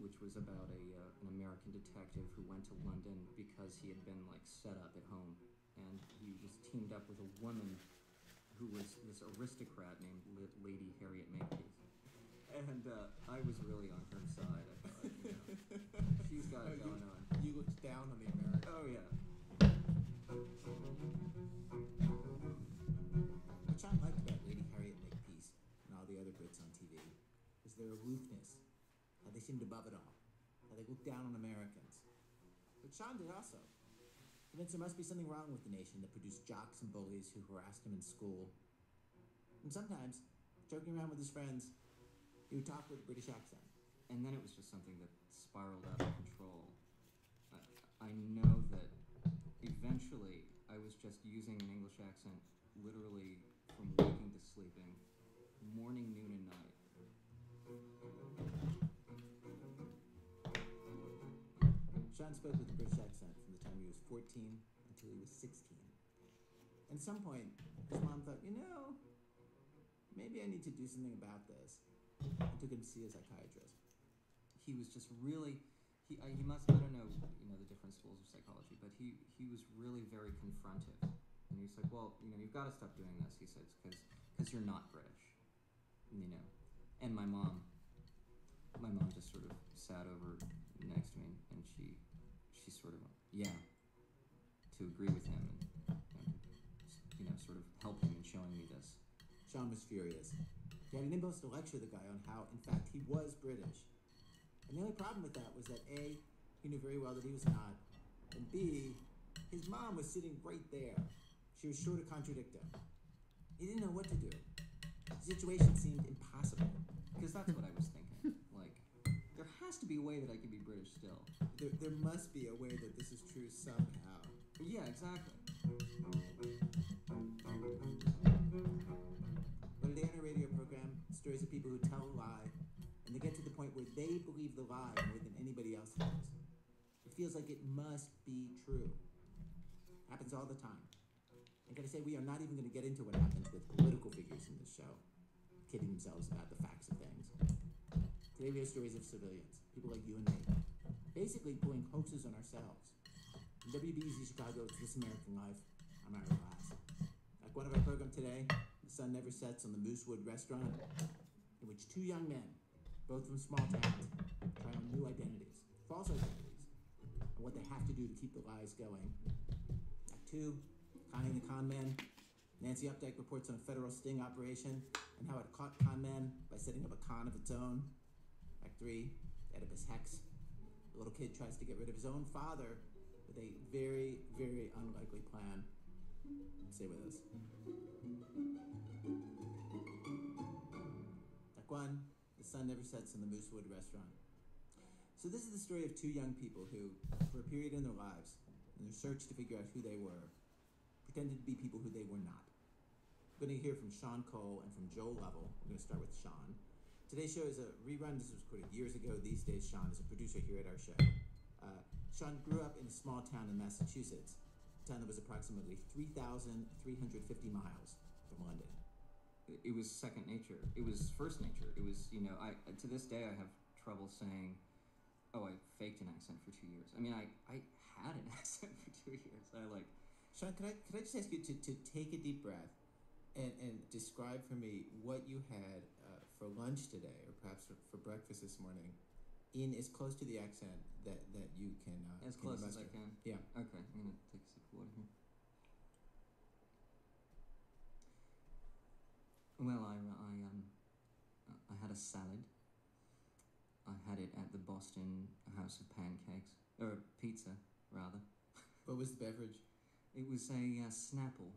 which was about an American detective who went to London because he had been like set up at home, and he was teamed up with a woman who was this aristocrat named Lady Harriet Makepeace. And I was really on her side. I thought, she's got it going on. You looked down on the American. Oh yeah. What Sean liked about Lady Harriet Makepeace and all the other Brits on TV was their aloofness, how they seemed above it all, how they looked down on Americans. But Sean did also. Convinced there must be something wrong with the nation that produced jocks and bullies who harassed him in school. And sometimes, joking around with his friends, he would talk with a British accent. And then it was just something that spiraled out of control. I know that eventually I was just using an English accent literally from waking to sleeping, morning, noon, and night. Sean spoke with a British accent from the time he was 14 until he was 16. And at some point, his mom thought, maybe I need to do something about this. And took him to see a psychiatrist. He was just really, he must, I don't know, the different schools of psychology, but he was really very confrontive. And he was like, well, you've got to stop doing this, he says, because you're not British, And my mom just sort of sat over next to me, and she sort of, to agree with him and sort of help him in showing me this. Sean was furious. He had an impulse to lecture the guy on how, in fact, he was British. And the only problem with that was that A, he knew very well that he was not, and B, his mom was sitting right there. She was sure to contradict him. He didn't know what to do. The situation seemed impossible. Because that's what I was thinking. Like, there has to be a way that I can be British still. There must be a way that this is true somehow. Yeah, exactly. One day on a radio program, stories of people who tell a lie, and they get to the point where they believe the lie more than anybody else does. It feels like it must be true. Happens all the time. I gotta say, we are not even going to get into what happens with political figures in this show, kidding themselves about the facts of things. Today we have stories of civilians, people like you and me, basically pulling hoaxes on ourselves. In WBZ Chicago, it's This American Life. I'm Ira Glass. Like one of our program today, The Sun Never Sets on the Moosewood Restaurant, in which two young men, both from small towns, try on new identities, false identities, and what they have to do to keep the lies going. Act 2, Conning the Con Man. Nancy Updike reports on a federal sting operation and how it caught con men by setting up a con of its own. Act 3, Oedipus Hex. The little kid tries to get rid of his own father with a very, very unlikely plan. Stay with us. Act 1, The Sun Never Sets in the Moosewood Restaurant. So this is the story of two young people who, for a period in their lives, in their search to figure out who they were, pretended to be people who they were not. We're going to hear from Sean Cole and from Joe Lovell. We're going to start with Sean. Today's show is a rerun. This was recorded years ago. These days, Sean is a producer here at our show. Sean grew up in a small town in Massachusetts, a town that was approximately 3,350 miles from London. It was second nature. It was first nature. It was, to this day I have trouble saying, oh, I faked an accent for 2 years. I mean, I had an accent for 2 years. Sean, could I just ask you to take a deep breath and describe for me what you had for lunch today, or perhaps for breakfast this morning, in as close to the accent that you can. As close as I can? Yeah. Okay, I'm going to take a sip of water here. had a salad. I had it at the Boston House of Pancakes, or pizza, rather. What was the beverage? It was a Snapple,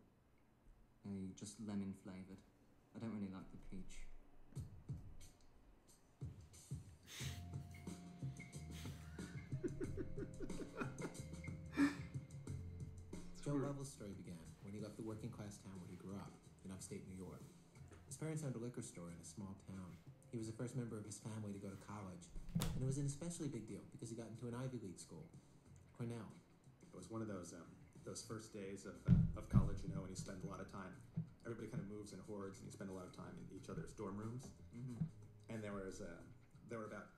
just lemon flavoured. I don't really like the peach. Joe Lovell's story began when he left the working class town where he grew up, in upstate New York. His parents owned a liquor store in a small town. He was the first member of his family to go to college, and it was an especially big deal because he got into an Ivy League school, Cornell. It was one of those first days of college, you know, and you spend a lot of time. Everybody kind of moves in hordes, and you spend a lot of time in each other's dorm rooms. Mm-hmm. And there were about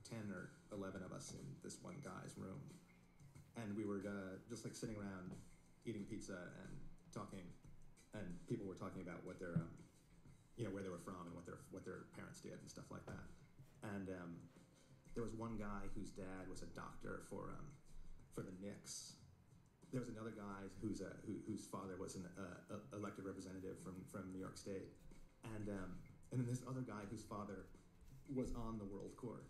10 or 11 of us in this one guy's room, and we were just like sitting around eating pizza and talking, and people were talking about what their where they were from and what their parents did and stuff like that. And there was one guy whose dad was a doctor for the Knicks. There was another guy whose father was an elected representative from New York State, and then this other guy whose father was on the World Court,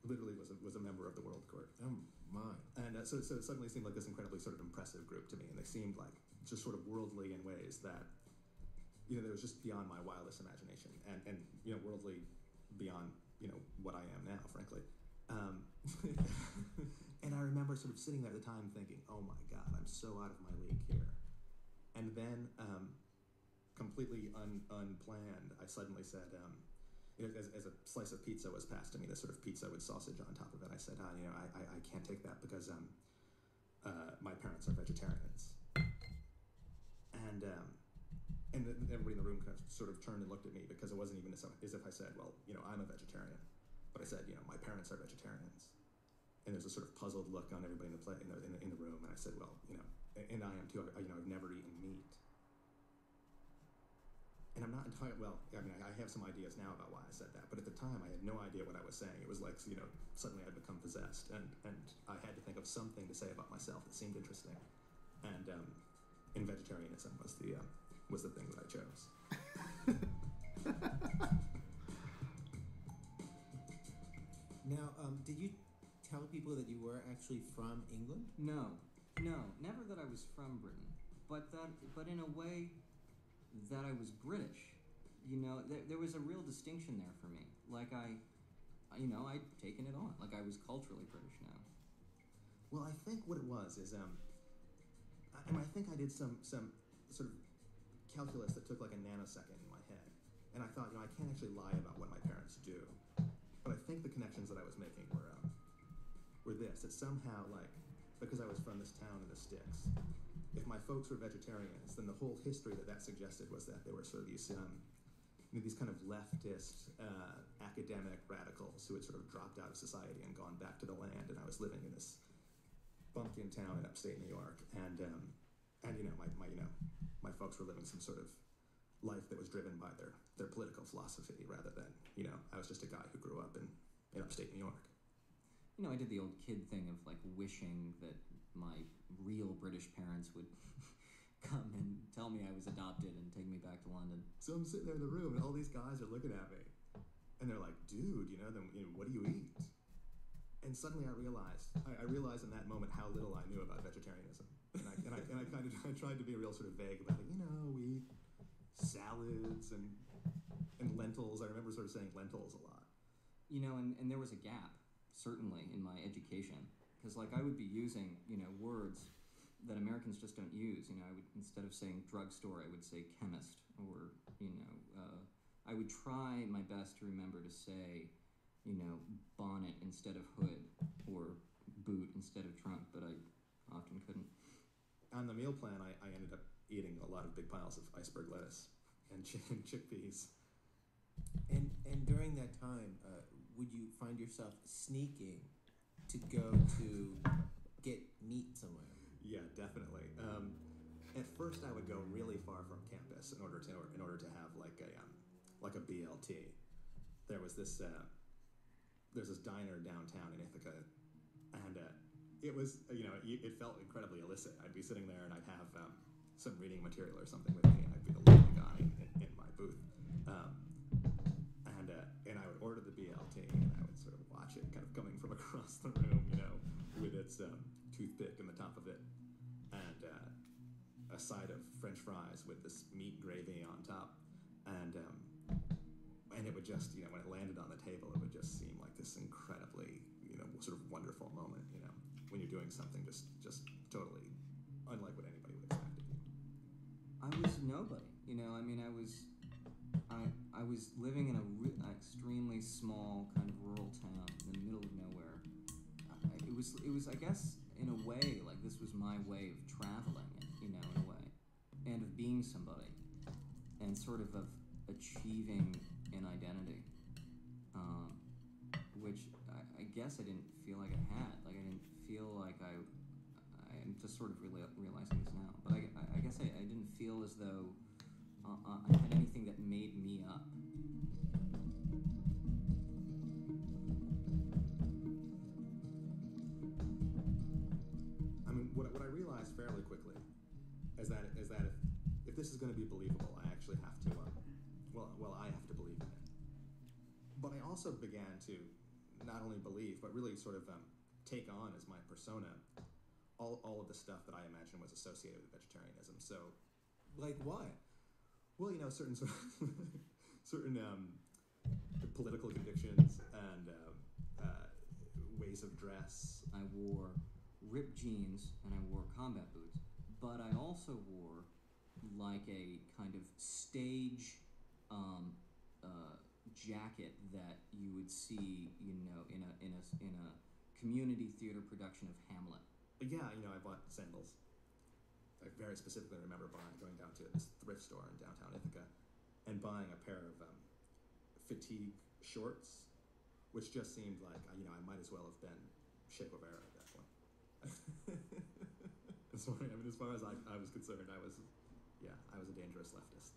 literally was a member of the World Court. Oh my! And so it suddenly seemed like this incredibly sort of impressive group to me, and they seemed like just sort of worldly in ways that, you know, they was just beyond my wildest imagination, and you know, worldly beyond, you know, what I am now, frankly. And I remember sort of sitting there at the time thinking, oh my God, I'm so out of my league here. And then, completely unplanned, I suddenly said, you know, as a slice of pizza was passed to me, this sort of pizza with sausage on top of it, I said, you know, I can't take that because my parents are vegetarians. And everybody in the room kind of sort of turned and looked at me, because it wasn't even as if I said, well, you know, I'm a vegetarian. But I said, you know, my parents are vegetarians. And there's a sort of puzzled look on everybody in the room. And I said, well, you know, and I am too. You know, I've never eaten meat. And I'm not entirely, well, I mean, I have some ideas now about why I said that. But at the time, I had no idea what I was saying. It was like, you know, suddenly I'd become possessed. And I had to think of something to say about myself that seemed interesting. And vegetarianism was the thing that I chose. Now, did you tell people that you were actually from England? No, never that I was from Britain, but in a way that I was British. You know, there was a real distinction there for me. Like I'd taken it on. Like I was culturally British now. Well, I think what it was is, I think I did some sort of calculus that took like a nanosecond in my head, and I thought, you know, I can't actually lie about what my parents do, but I think the connections that I was making were this, that somehow, like, because I was from this town in the sticks, if my folks were vegetarians, then the whole history that suggested was that they were sort of these kind of leftist academic radicals who had sort of dropped out of society and gone back to the land, and I was living in this bumpkin town in upstate New York, and you know, my folks were living some sort of life that was driven by their political philosophy rather than, you know, I was just a guy who grew up in upstate New York. You know, I did the old kid thing of like wishing that my real British parents would come and tell me I was adopted and take me back to London. So I'm sitting there in the room, and all these guys are looking at me, and they're like, "Dude, you know, what do you eat?" And suddenly I realized in that moment how little I knew about vegetarianism, and I tried to be real sort of vague about it. You know, we eat salads and lentils. I remember sort of saying lentils a lot. You know, and there was a gap, certainly, in my education, because like I would be using, you know, words that Americans just don't use. You know, I would, instead of saying drugstore, I would say chemist, or, you know, I would try my best to remember to say, you know, bonnet instead of hood, or boot instead of trunk, but I often couldn't. On the meal plan, I ended up eating a lot of big piles of iceberg lettuce and chickpeas. And during that time, would you find yourself sneaking to go to get meat somewhere? Yeah, definitely. At first, I would go really far from campus in order to have like a BLT. There was this there's this diner downtown in Ithaca, and it was, you know, it felt incredibly illicit. I'd be sitting there and I'd have some reading material or something with me, and I'd be the lonely guy in my booth. order the BLT, and I would sort of watch it kind of coming from across the room, with its toothpick in the top of it, and a side of French fries with this meat gravy on top, and it would just, when it landed on the table, it would just seem like this incredibly, sort of wonderful moment, when you're doing something just totally unlike what anybody would expect of you. I was nobody, I was living in a extremely small kind of rural town in the middle of nowhere. It was I guess in a way like this was my way of traveling, in a way, and of being somebody, and sort of achieving an identity, which I guess I didn't feel like I had. Like I didn't feel like I'm just sort of realizing this now, but I guess I didn't feel as though I had anything that made me up. I mean, what I realized fairly quickly is that if this is going to be believable, I actually have to, I have to believe in it. But I also began to not only believe, but really sort of take on as my persona all of the stuff that I imagined was associated with vegetarianism. So, Like what? well, certain political convictions and ways of dress. I wore ripped jeans and I wore combat boots, but I also wore like a kind of stage jacket that you would see, in a community theater production of Hamlet. Yeah, I bought sandals. I very specifically remember going down to this thrift store in downtown Ithaca and buying a pair of fatigue shorts, which just seemed like, I might as well have been Che Guevara at that point. As far as I was concerned, I was a dangerous leftist.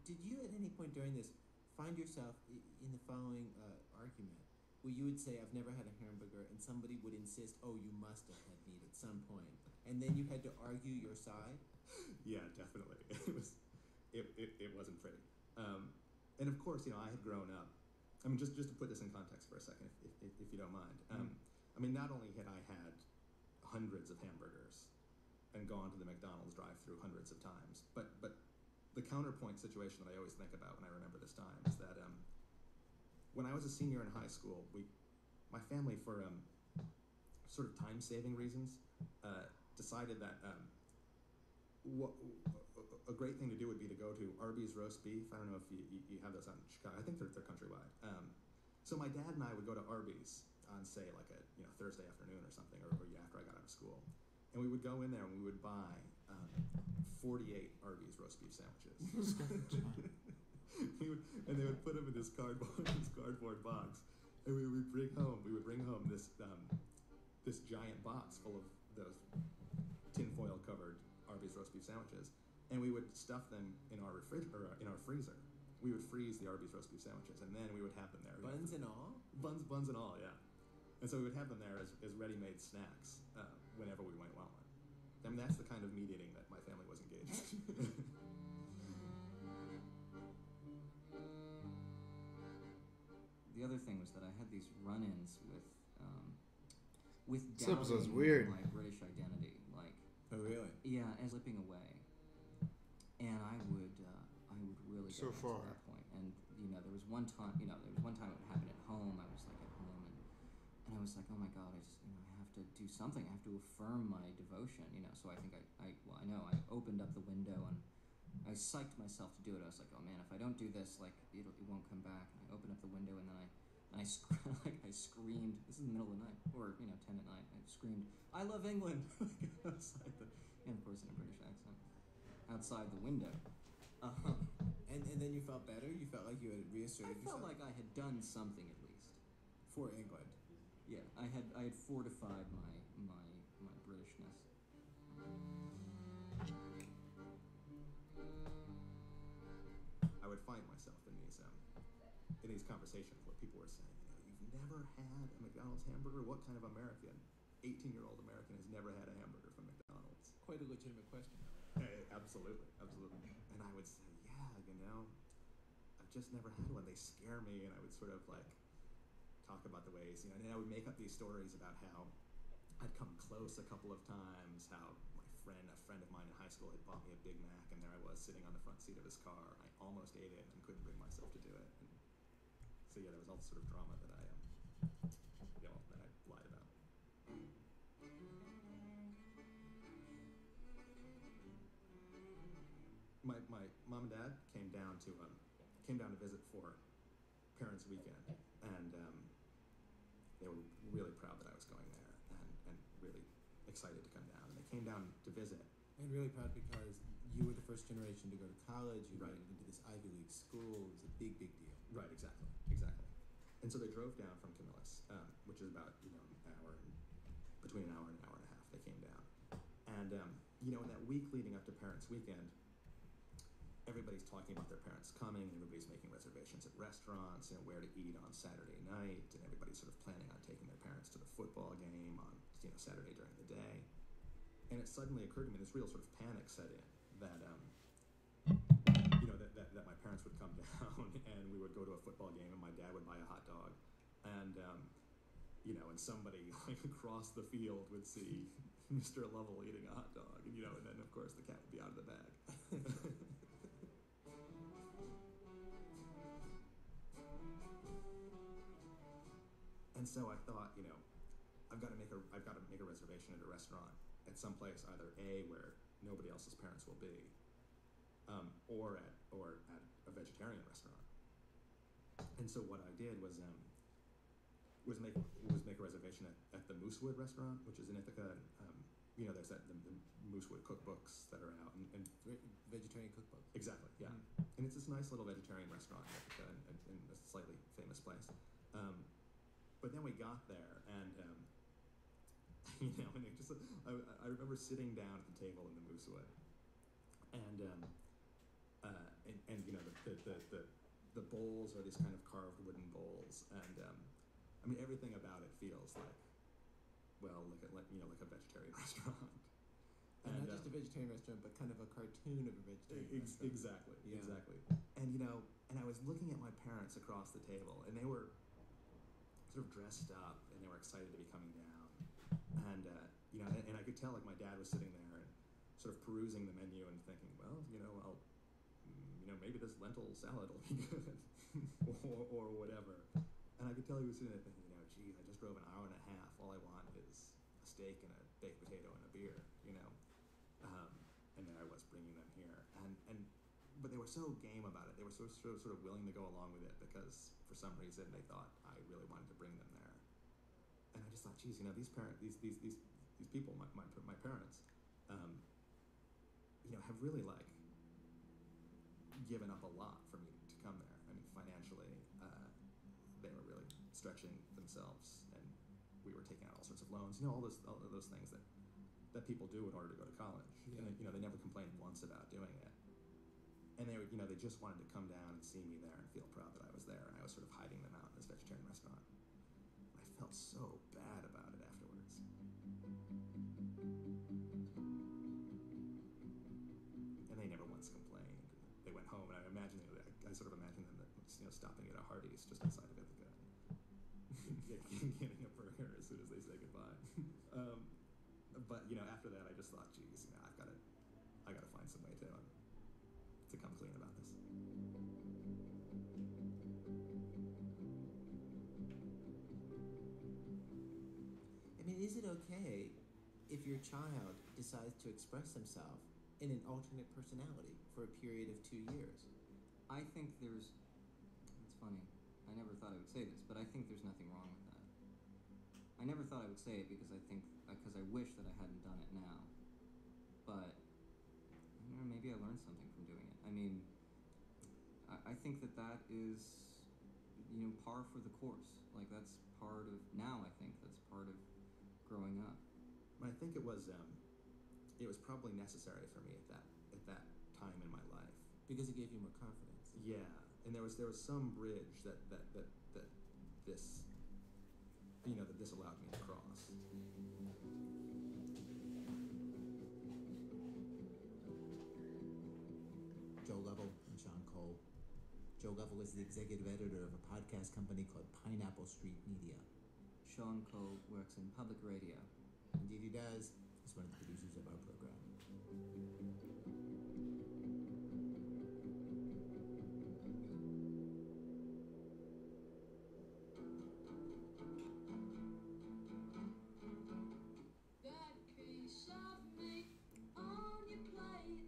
Did you at any point during this find yourself in the following argument, where you would say, I've never had a hamburger, and somebody would insist, oh, you must have had meat at some point, and then you had to argue your side? Yeah, definitely. It wasn't pretty. And of course, I had grown up. I mean, just to put this in context for a second, if you don't mind. I mean, not only had I had hundreds of hamburgers and gone to the McDonald's drive-thru hundreds of times, but the counterpoint situation that I always think about when I remember this time is that when I was a senior in high school, my family, for sort of time-saving reasons, decided that a great thing to do would be to go to Arby's roast beef. I don't know if you have those out in Chicago. I think they're countrywide. So my dad and I would go to Arby's on, say, like a Thursday afternoon or something, or after I got out of school, and we would go in there and we would buy 48 Arby's roast beef sandwiches. And they would put them in this cardboard box, and we would bring home this giant box full of those tinfoil covered Arby's roast beef sandwiches, and we would stuff them in our in our freezer. We would freeze the Arby's roast beef sandwiches, and then we would have them there. Buns and all? Buns and all, yeah. And so we would have them there as ready-made snacks whenever we went well. I mean, that's the kind of meat eating that my family was engaged in. The other thing was that I had these run-ins with This episode's doubting weird. my British identity, like. Oh really? Yeah, and slipping away, and I would really So get into far. that point. And there was one time it happened at home. I was like at home, and I was like, oh my God, I just I have to do something. I have to affirm my devotion. So I think I opened up the window and I psyched myself to do it. I was like, oh man, if I don't do this, like it won't come back. And I opened up the window and then I screamed. This is the middle of the night, or 10 at night. I screamed, "I love England!" outside and of course in a British accent, outside the window. And then you felt better. You felt like you had reasserted I felt yourself like I had done something at least. for England. Yeah, I had fortified my Britishness. I would find myself in these conversations where people were saying, you've never had a McDonald's hamburger? What kind of American, 18-year-old American, has never had a hamburger from McDonald's? Quite a legitimate question. Absolutely. And I would say, yeah, I've just never had one. They scare me, and I would sort of like talk about the ways, you know, and I would make up these stories about how I'd come close a couple of times, how a friend of mine in high school had bought me a Big Mac, and there I was sitting on the front seat of his car. I almost ate it and couldn't bring myself to do it. And so yeah, there was all this sort of drama that I lied about. My mom and dad came down to visit for Parents' Weekend, and they were really proud that I was going there, and really excited to come down. And they came down to visit. And really proud because you were the first generation to go to college. You Right. went into this Ivy League school. It was a big deal. Right, exactly. And so they drove down from Camillus, which is about between an hour and a half. They came down, and in that week leading up to Parents' Weekend, everybody's talking about their parents coming, and everybody's making reservations at restaurants, where to eat on Saturday night, and everybody's sort of planning on taking their parents to the football game on Saturday during the day. And it suddenly occurred to me, this real sort of panic set in, that that my parents would come down and we would go to a football game, and my dad would buy a hot dog, and and somebody like across the field would see Mr. Lovell eating a hot dog, and and then of course the cat would be out of the bag. And so I thought, I've got to make a reservation at a restaurant at some place, either A, where nobody else's parents will be, or at a vegetarian restaurant. And so what I did was make a reservation at the Moosewood restaurant, which is in Ithaca. There's the Moosewood cookbooks that are out, and Vegetarian cookbooks. exactly, yeah. And it's this nice little vegetarian restaurant in Ithaca, in a slightly famous place. But then we got there, and and it just I remember sitting down at the table in the Moosewood, and the bowls are these kind of carved wooden bowls, and everything about it feels like a vegetarian restaurant. And not just a vegetarian restaurant, but kind of a cartoon of a vegetarian restaurant. Exactly, Yeah. exactly. And and I was looking at my parents across the table, and they were sort of dressed up, and they were excited to be coming down, and and I could tell like my dad was sitting there and sort of perusing the menu and thinking, well, maybe this lentil salad will be good, or whatever. And I could tell he was sitting there thinking, geez, I just drove an hour and a half. All I want is a steak and a baked potato and a beer, and then I was bringing them here, but they were so game about it. They were sort of willing to go along with it because for some reason they thought I really wanted to bring them there. And I just thought, geez, these people, my parents, have really like given up a lot for me to come there. Financially, they were really stretching themselves, and we were taking out all sorts of loans. All of those things that people do in order to go to college. Yeah. And they never complained once about doing it. And they just wanted to come down and see me there and feel proud that I was there. And I was sort of hiding them out in this vegetarian restaurant. I felt so bad about it afterwards. And they never once complained. They went home, and I sort of imagined them stopping at a Hardee's just outside of Ithaca, getting a burger as soon as they say goodbye. But after that, I just thought, geez, I gotta find some way to come clean about this. Is it okay if your child decides to express themselves in an alternate personality for a period of 2 years? I think it's funny, I never thought I would say this, but I think there's nothing wrong with that. I never thought I would say it because I wish that I hadn't done it now. But, maybe I learned something from doing it. I think that is, par for the course. Like, that's part of, now I think that's part of growing up. I think it was probably necessary for me at that time in my life. Because it gave you more confidence. Yeah, and there was some bridge that this that this allowed me to cross. Joe Lovell and Sean Cole Joe Lovell is the executive editor of a podcast company called Pineapple Street Media. Sean Cole works in public radio. Indeed he does. He's one of the producers of our program. That piece of meat on your plate,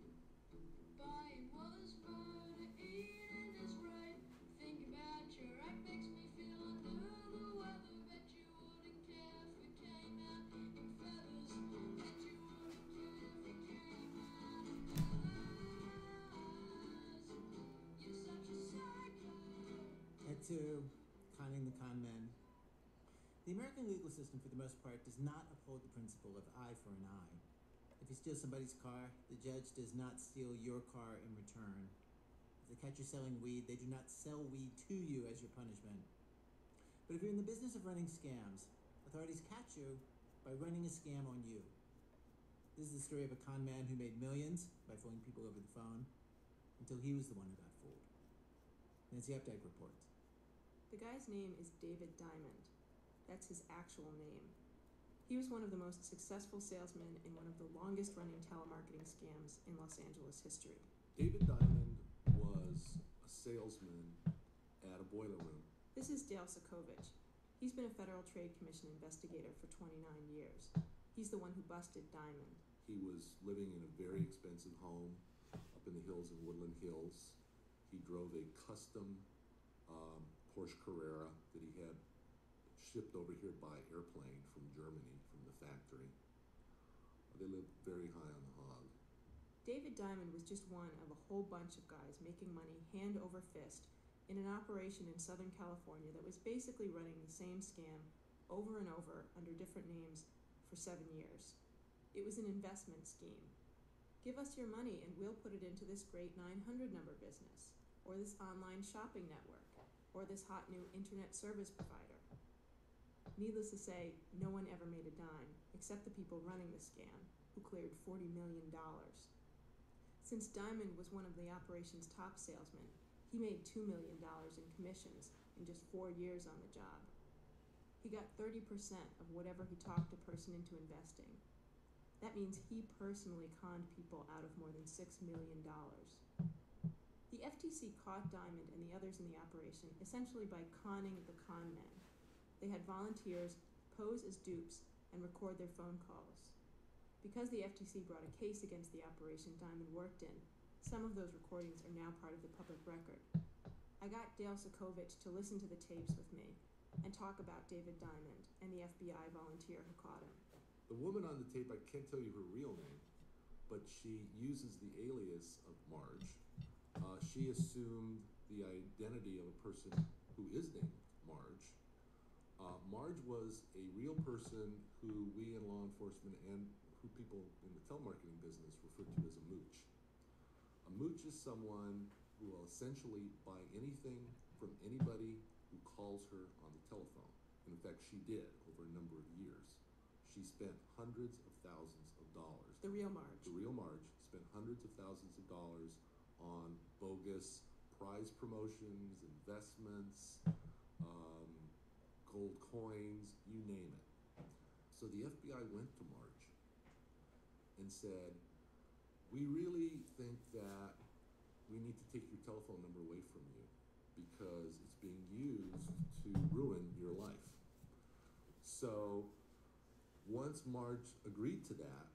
buying was murder, eating is right. Think about your act makes me feel under the weather. Bet you wouldn't care if it came out in feathers. Bet you wouldn't care if it came out in feathers. You're such a psycho. Head to conning the con men. The American legal system, for the most part, does not uphold the principle of eye for an eye. If you steal somebody's car, the judge does not steal your car in return. If they catch you selling weed, they do not sell weed to you as your punishment. But if you're in the business of running scams, authorities catch you by running a scam on you. This is the story of a con man who made millions by fooling people over the phone until he was the one who got fooled. Nancy Updike reports. The guy's name is David Diamond. That's his actual name. He was one of the most successful salesmen in one of the longest running telemarketing scams in Los Angeles history. David Diamond was a salesman at a boiler room. This is Dale Sokovich. He's been a Federal Trade Commission investigator for 29 years. He's the one who busted Diamond. He was living in a very expensive home up in the hills in Woodland Hills. He drove a custom Porsche Carrera that he had shipped over here by airplane from Germany, from the factory. They lived very high on the hog. David Diamond was just one of a whole bunch of guys making money hand over fist in an operation in Southern California that was basically running the same scam over and over under different names for 7 years. It was an investment scheme. Give us your money and we'll put it into this great 900 number business, or this online shopping network, or this hot new internet service provider. Needless to say, no one ever made a dime, except the people running the scam, who cleared $40 million. Since Diamond was one of the operation's top salesmen, he made $2 million in commissions in just 4 years on the job. He got 30% of whatever he talked a person into investing. That means he personally conned people out of more than $6 million. The FTC caught Diamond and the others in the operation essentially by conning the con men. They had volunteers pose as dupes and record their phone calls. Because the FTC brought a case against the operation Diamond worked in, some of those recordings are now part of the public record. I got Dale Sokovich to listen to the tapes with me and talk about David Diamond and the FBI volunteer who caught him. The woman on the tape, I can't tell you her real name, but she uses the alias of Marge. She assumed the identity of a person who is named Marge. Marge was a real person who we in law enforcement and who people in the telemarketing business refer to as a mooch. A mooch is someone who will essentially buy anything from anybody who calls her on the telephone. And in fact, she did over a number of years. She spent hundreds of thousands of dollars. The real Marge. The real Marge spent hundreds of thousands of dollars on bogus prize promotions, investments, gold coins, you name it. So the FBI went to Marge and said, we really think that we need to take your telephone number away from you because it's being used to ruin your life. So once Marge agreed to that,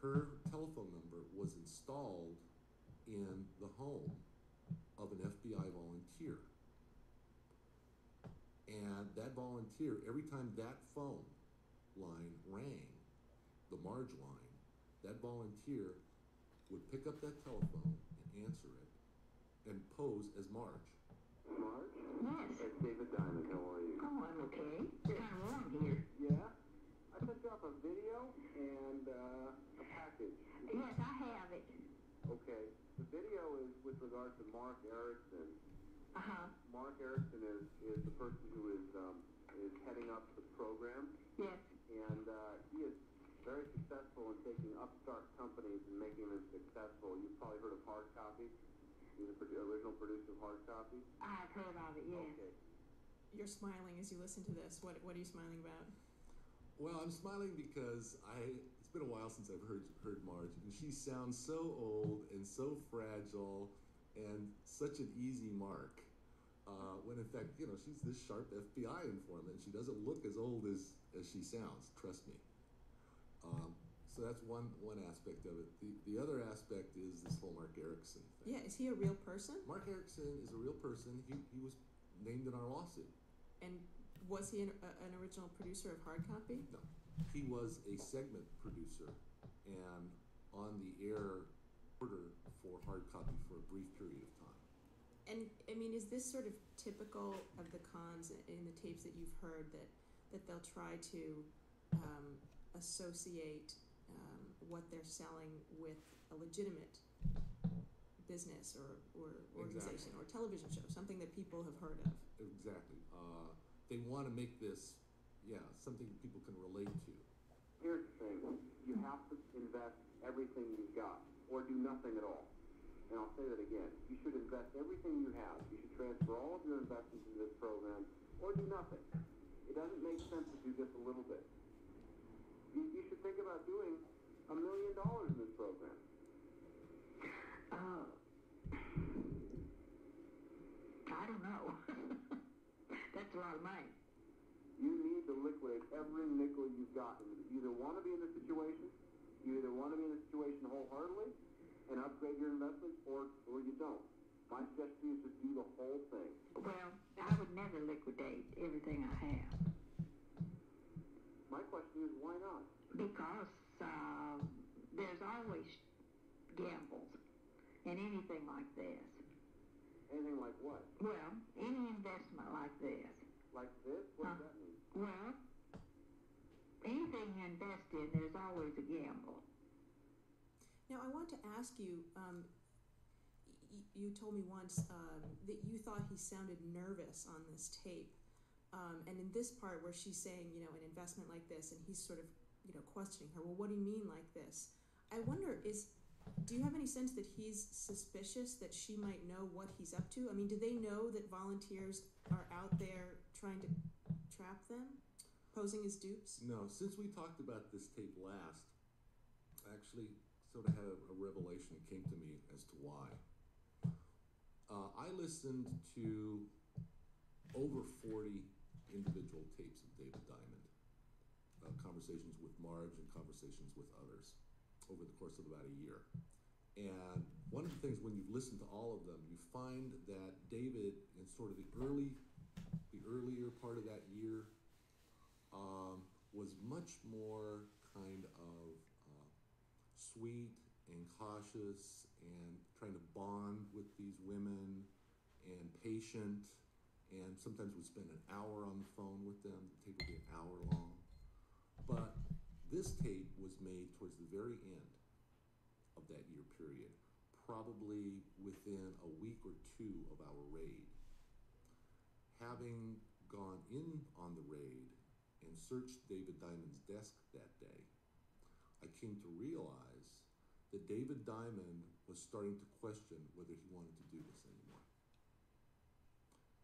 her telephone number was installed in the home of an FBI volunteer. And that volunteer, every time that phone line rang, the Marge line, that volunteer would pick up that telephone and answer it and pose as Marge. Marge? Yes. It's David Diamond. How are you? Oh, I'm okay. It's kind of warm here. Yeah? I sent you off a video and a package. Yes, I have it. Okay. The video is with regard to Mark Erickson. Uh-huh. Mark Erickson is the person who is heading up the program. Yes. And he is very successful in taking upstart companies and making them successful. You've probably heard of hard copy. He's the original producer of Hard Copy. I've heard of it, yes. Okay. You're smiling as you listen to this. What are you smiling about? Well, I'm smiling because it's been a while since I've heard Marge, and she sounds so old and so fragile and such an easy mark. When in fact, she's this sharp FBI informant. She doesn't look as old as she sounds. Trust me. So that's one aspect of it. The other aspect is this whole Mark Erickson thing. Yeah, is he a real person? Mark Erickson is a real person. He was named in our lawsuit. And was he an original producer of Hard Copy? No, he was a segment producer and on the air order for Hard Copy for a brief period of time. And I mean, is this sort of typical of the cons in the tapes that you've heard that they'll try to associate what they're selling with a legitimate business or organization or television show, something that people have heard of? Exactly. They want to make this, something people can relate to. Here's the thing. You have to invest everything you've got, or do nothing at all. And I'll say that again. You should invest everything you have. You should transfer all of your investments into this program, or do nothing. It doesn't make sense to do just a little bit. You should think about doing $1 million in this program. I don't know. That's a lot of money. You need to liquidate every nickel you've got. You either want to be in this situation, wholeheartedly and upgrade your investments, or you don't. My suggestion is to do the whole thing. Well, I would never liquidate everything I have. My question is, why not? Because there's always gambles in anything like this. Anything like what? Well, any investment like this. Like this? What does that mean? Well, anything you invest in, there's always a gamble. Now, I want to ask you, you told me once that you thought he sounded nervous on this tape. And in this part where she's saying, an investment like this, and he's sort of, questioning her, well, what do you mean like this? I wonder, do you have any sense that he's suspicious that she might know what he's up to? I mean, do they know that volunteers are out there trying to trap them, posing as dupes? No, since we talked about this tape last, I actually sort of had a revelation that came to me as to why. I listened to over 40 individual tapes of David Diamond, conversations with Marge and conversations with others over the course of about a year. And one of the things when you've listened to all of them, you find that David, in sort of the earlier part of that year, was much more kind of sweet and cautious and trying to bond with these women and patient, and sometimes would spend an hour on the phone with them. The tape would be an hour long. But this tape was made towards the very end of that year period, probably within a week or two of our raid. Having gone in on the raid and searched David Diamond's desk that day, I came to realize that David Diamond was starting to question whether he wanted to do this anymore.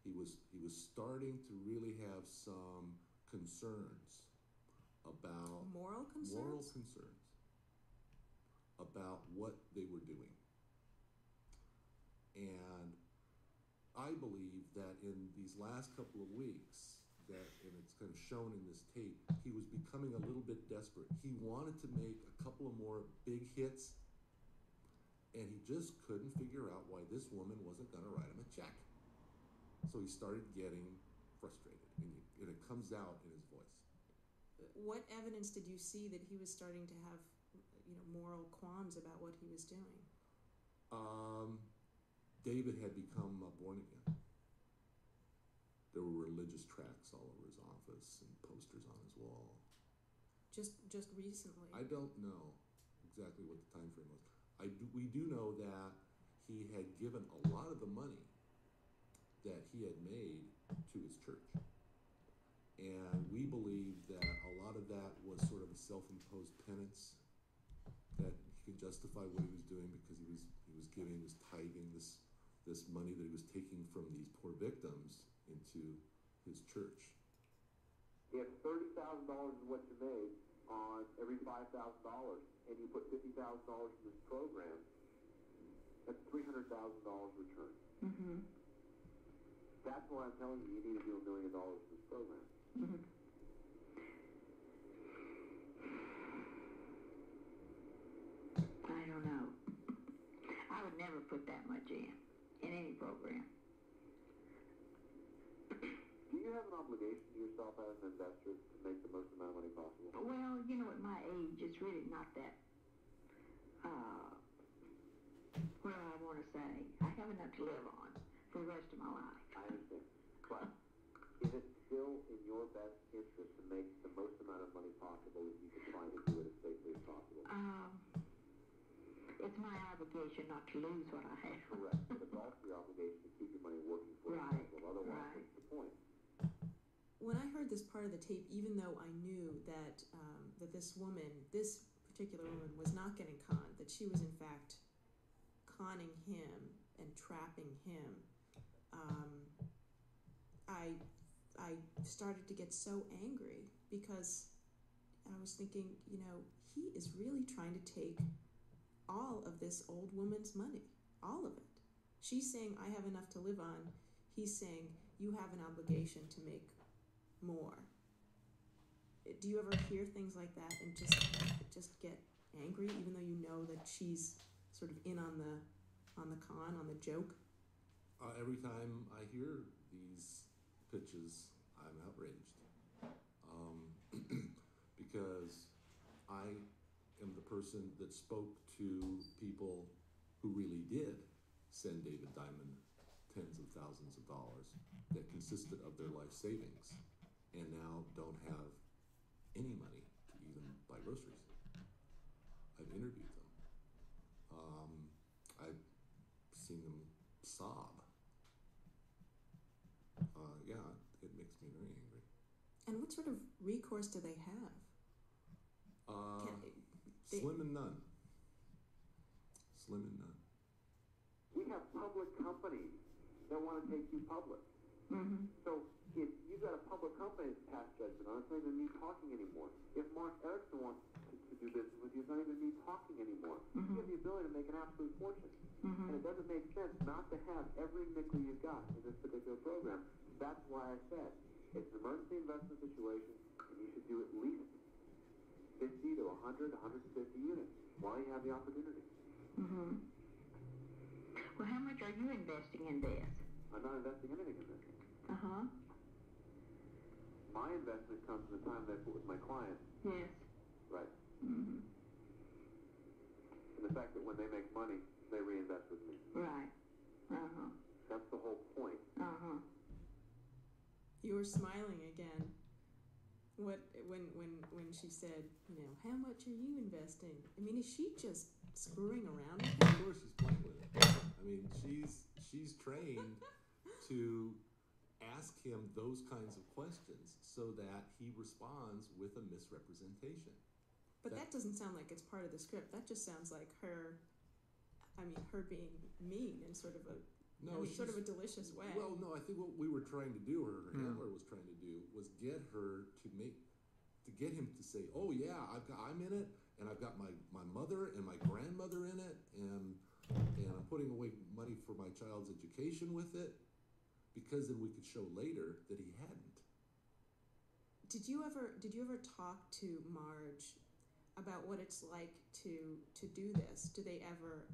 He was starting to really have some concerns about moral concerns about what they were doing. And I believe that in these last couple of weeks, and it's kind of shown in this tape, he was becoming a little bit desperate. He wanted to make a couple of more big hits, and he just couldn't figure out why this woman wasn't going to write him a check. So he started getting frustrated, and it comes out in his voice. What evidence did you see that he was starting to have, moral qualms about what he was doing? David had become born again. There were religious tracts all over his office and posters on his wall. Just recently? I don't know exactly what the time frame was. We do know that he had given a lot of the money that he had made to his church. And we believe that a lot of that was sort of a self-imposed penance, that he could justify what he was doing because he was giving, was tithing this this money that he was taking from these poor victims into his church. If $30,000 is what you made on every $5,000, and you put $50,000 in this program, that's $300,000 return. Mm-hmm. That's why I'm telling you, you need to do $1 million in this program. Mm-hmm. I don't know. I would never put that much in any program. Do you have an obligation to yourself as an investor to make the most amount of money possible? Well, you know, at my age, it's really not that, what do I want to say? I have enough to live on for the rest of my life. I understand. But is it still in your best interest to make the most amount of money possible if you can find to do it as safely as possible? It's my obligation not to lose what I have. Correct. But it's also your obligation to keep your money working for Right. you. Otherwise, Right. what's the point? When I heard this part of the tape, even though I knew that that this particular woman, was not getting conned, that she was in fact conning him and trapping him, I started to get so angry because I was thinking, you know, he is really trying to take all of this old woman's money, all of it. She's saying, I have enough to live on. He's saying, you have an obligation to make more. Do you ever hear things like that and just get angry, even though you know that she's sort of in on the con, on the joke? Every time I hear these pitches, I'm outraged. Because I am the person that spoke to people who really did send David Diamond tens of thousands of dollars that consisted of their life savings and now don't have any money to even buy groceries. I've interviewed them. I've seen them sob. Yeah, it makes me very angry. And what sort of recourse do they have? Slim and none. Slim and none. We have public companies that want to take you public. Mm-hmm. So if you've got a public company that's passed judgment on, it's not even me talking anymore. If Mark Erickson wants to do business with you, it's not even me talking anymore. Mm-hmm. You have the ability to make an absolute fortune. Mm-hmm. And it doesn't make sense not to have every nickel you've got in this particular program. That's why I said it's an emergency investment situation, and you should do at least 50 to 100, 150 units while you have the opportunity. Mm-hmm. Well, how much are you investing in this? I'm not investing anything in this. Uh-huh. My investment comes from the time that I put with my clients. Yes. Right. Mm-hmm. And the fact that when they make money, they reinvest with me. Right. Uh-huh. That's the whole point. Uh-huh. You were smiling again. When she said, you know, how much are you investing? I mean, is she just screwing around with him? Of course she's playing with it. I mean, she's trained to ask him those kinds of questions so that he responds with a misrepresentation. But that doesn't sound like it's part of the script. That just sounds like her being mean in sort of a sort of a delicious way. Well, no, I think what we were trying to do, or her handler was trying to do, was get him to say, "Oh yeah, I'm in it, and I've got my mother and my grandmother in it, and I'm putting away money for my child's education with it," because then we could show later that he hadn't. Did you ever talk to Marge about what it's like to do this? Do they ever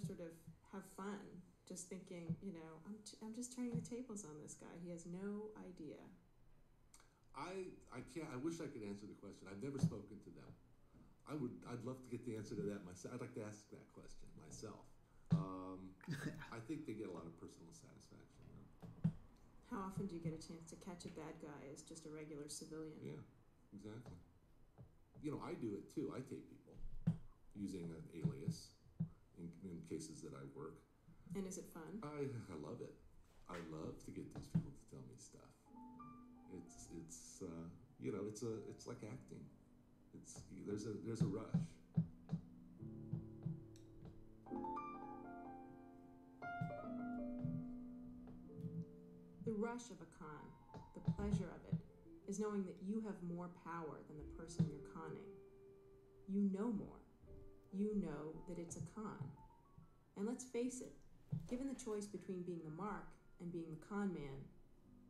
sort of have fun? Just thinking, you know, I'm just turning the tables on this guy. He has no idea. I can't. I wish I could answer the question. I've never spoken to them. I'd love to get the answer to that myself. I'd like to ask that question myself. I think they get a lot of personal satisfaction. How often do you get a chance to catch a bad guy as just a regular civilian? Yeah, exactly. You know, I do it too. I tape people using an alias in cases that I work. And is it fun? I love it. I love to get these people to tell me stuff. It's you know, it's like acting. There's a rush. rush of a con, the pleasure of it, is knowing that you have more power than the person you're conning. You know more. You know that it's a con. And let's face it, given the choice between being the mark and being the con man,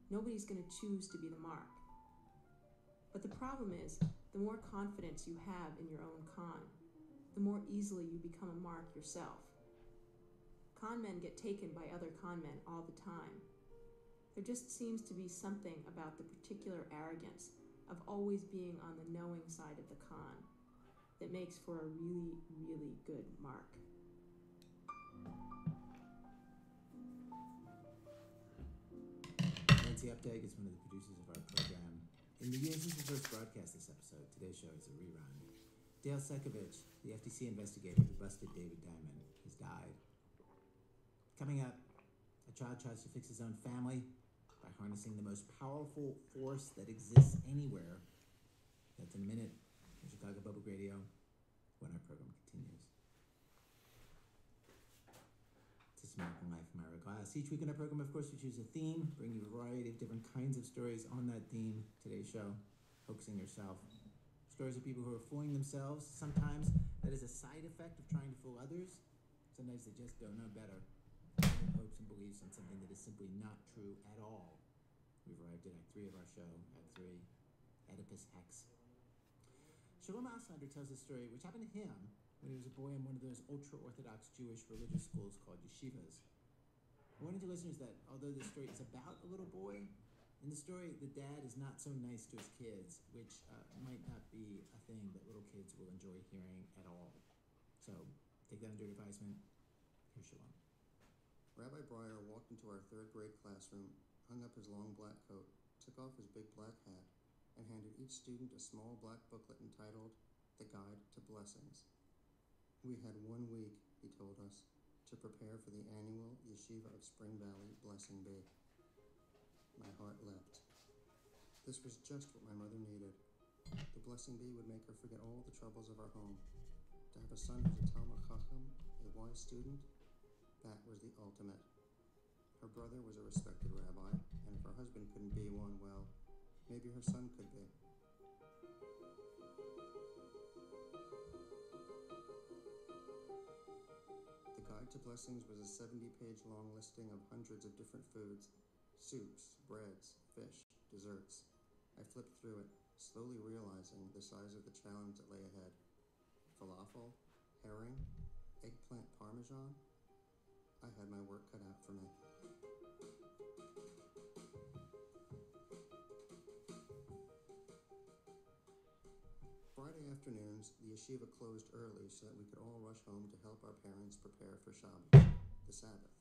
nobody's going to choose to be the mark. But the problem is, the more confidence you have in your own con, the more easily you become a mark yourself. Con men get taken by other con men all the time. There just seems to be something about the particular arrogance of always being on the knowing side of the con that makes for a really, really good mark. Nancy Updike is one of the producers of our program. In the years since we first broadcast this episode, today's show is a rerun. Dale Sekovich, the FTC investigator who busted David Diamond, has died. Coming up, a child tries to fix his own family by harnessing the most powerful force that exists anywhere. That's in a minute on Chicago Public Radio when our program continues. This is American Life from Ira Glass. Each week in our program, of course, we choose a theme, bring you a variety of different kinds of stories on that theme. Today's show, Hoaxing Yourself. Stories of people who are fooling themselves. Sometimes that is a side effect of trying to fool others. Sometimes they just don't know better. Hopes and beliefs in something that is simply not true at all. We've arrived at Act 3 of our show, Act 3, Oedipus Hex. Shalom Auslander tells a story which happened to him when he was a boy in one of those ultra-Orthodox Jewish religious schools called yeshivas. I warn you listeners that although this story is about a little boy, in the story the dad is not so nice to his kids, which might not be a thing that little kids will enjoy hearing at all. So, take that under advisement. Here's Shalom. Rabbi Breyer walked into our third grade classroom, hung up his long black coat, took off his big black hat, and handed each student a small black booklet entitled The Guide to Blessings. We had 1 week, he told us, to prepare for the annual Yeshiva of Spring Valley Blessing Bee. My heart leapt. This was just what my mother needed. The Blessing Bee would make her forget all the troubles of our home. To have a son who's a Talmud Chacham, a wise student, that was the ultimate. Her brother was a respected rabbi, and if her husband couldn't be one, well, maybe her son could be. The Guide to Blessings was a 70-page long listing of hundreds of different foods, soups, breads, fish, desserts. I flipped through it, slowly realizing the size of the challenge that lay ahead. Falafel, herring, eggplant parmesan. I had my work cut out for me. Friday afternoons, the yeshiva closed early so that we could all rush home to help our parents prepare for Shabbos, the Sabbath.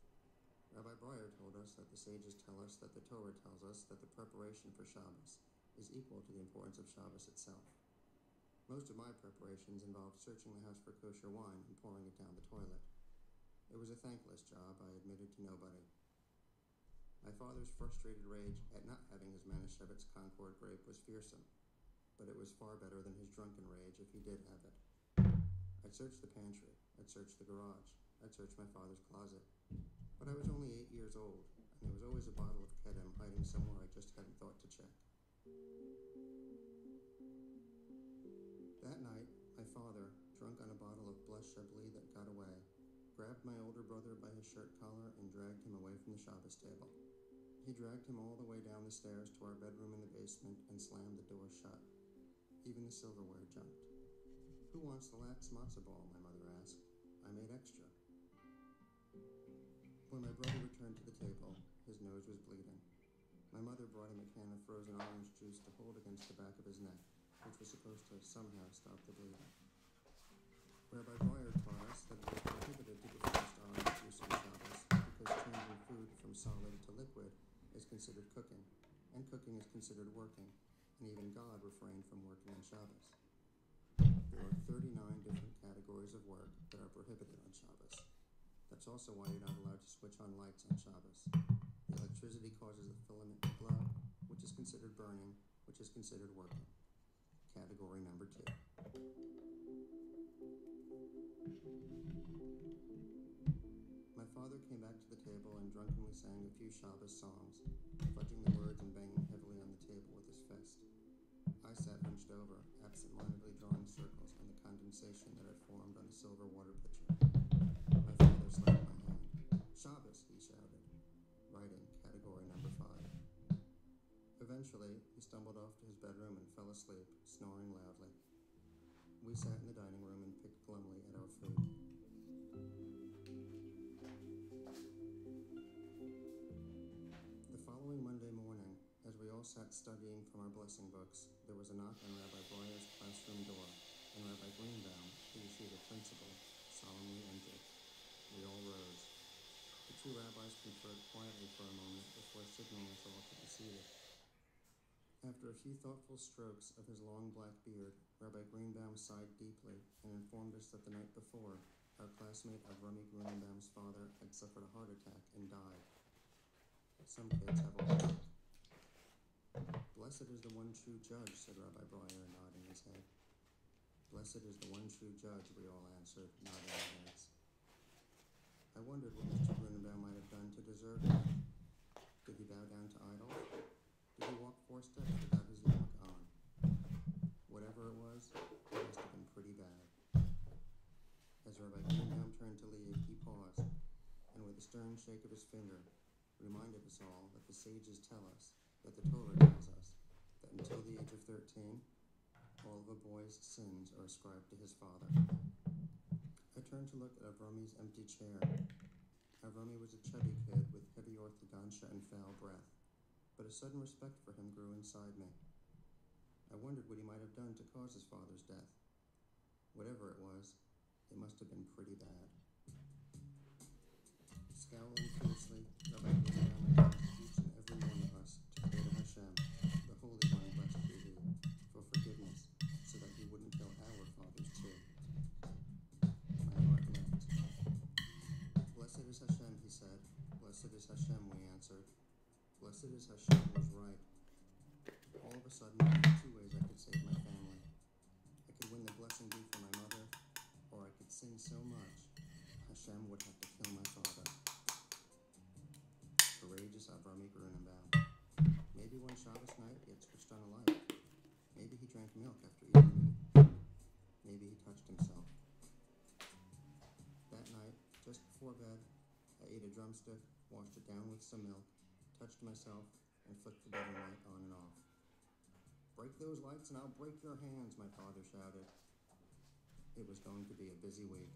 Rabbi Breyer told us that the sages tell us that the Torah tells us that the preparation for Shabbos is equal to the importance of Shabbos itself. Most of my preparations involved searching the house for kosher wine and pouring it down the toilet. It was a thankless job, I admitted to nobody. My father's frustrated rage at not having his Manischewitz Concord grape was fearsome, but it was far better than his drunken rage if he did have it. I'd searched the pantry, I'd searched the garage, I'd searched my father's closet, but I was only 8 years old, and there was always a bottle of Kedem hiding somewhere I just hadn't thought to check. That night, my father, drunk on a bottle of Blush Chablis that got away, grabbed my older brother by his shirt collar and dragged him away from the Shabbos table. He dragged him all the way down the stairs to our bedroom in the basement and slammed the door shut. Even the silverware jumped. Who wants the lax matzo ball, my mother asked. I made extra. When my brother returned to the table, his nose was bleeding. My mother brought him a can of frozen orange juice to hold against the back of his neck, which was supposed to somehow stop the bleeding. Rabbi Breyer taught us that it was prohibited to give first orange juice on Shabbos because changing food from solid to liquid is considered cooking, and cooking is considered working, and even God refrained from working on Shabbos. There are 39 different categories of work that are prohibited on Shabbos. That's also why you're not allowed to switch on lights on Shabbos. The electricity causes the filament to glow, which is considered burning, which is considered working. Category number 2. My father came back to the table and drunkenly sang a few Shabbos songs, fudging the words and banging heavily on the table with his fist. I sat hunched over, absent-mindedly drawing circles on the condensation that had formed on a silver water pitcher. My father slapped my hand. "Shabbos," he shouted, writing category number 5. Eventually, he stumbled off to his bedroom and fell asleep, snoring loudly. We sat in the dining room and picked glumly at our food. The following Monday morning, as we all sat studying from our blessing books, there was a knock on Rabbi Breuer's classroom door, and Rabbi Greenbaum, the yeshiva principal, solemnly entered. We all rose. The two rabbis conferred quietly for a moment before signaling us all to be seated. After a few thoughtful strokes of his long black beard, Rabbi Greenbaum sighed deeply and informed us that the night before, our classmate Avrami Greenbaum's father had suffered a heart attack and died. Some kids have a heart. "Blessed is the one true judge," said Rabbi Breuer, nodding his head. "Blessed is the one true judge," we all answered, nodding our heads. I wondered what Mr. Greenbaum might have done to deserve that. Did he bow down to idols? Did he walk 4 steps without his yarmulke on? Whatever it was, it must have been pretty bad. As Rabbi Greenbaum turned to leave, he paused, and with a stern shake of his finger, reminded us all that the sages tell us, that the Torah tells us, that until the age of 13, all of a boy's sins are ascribed to his father. I turned to look at Avrami's empty chair. Avrami was a chubby kid with heavy orthodontia and foul breath, but a sudden respect for him grew inside me. I wondered what he might have done to cause his father's death. Whatever it was, it must have been pretty bad. Scowling fiercely, Rabbi Greenbaum advised each and every one of us to pray to Hashem, the Holy One, blessed be He, for forgiveness, so that He wouldn't kill our fathers too. My heart leapt. "Blessed is Hashem," he said. "Blessed is Hashem," we answered. Blessed is Hashem was right. All of a sudden, there were 2 ways I could save my family. I could win the blessing due for my mother, or I could sin so much, Hashem would have to kill my father. Courageous Avrami Grunenbaum. Maybe one Shabbos night he had switched on a light. Maybe he drank milk after eating meat. Maybe he touched himself. That night, just before bed, I ate a drumstick, washed it down with some milk, touched myself, and flicked the bedroom light on and off. "Break those lights and I'll break your hands," my father shouted. It was going to be a busy week.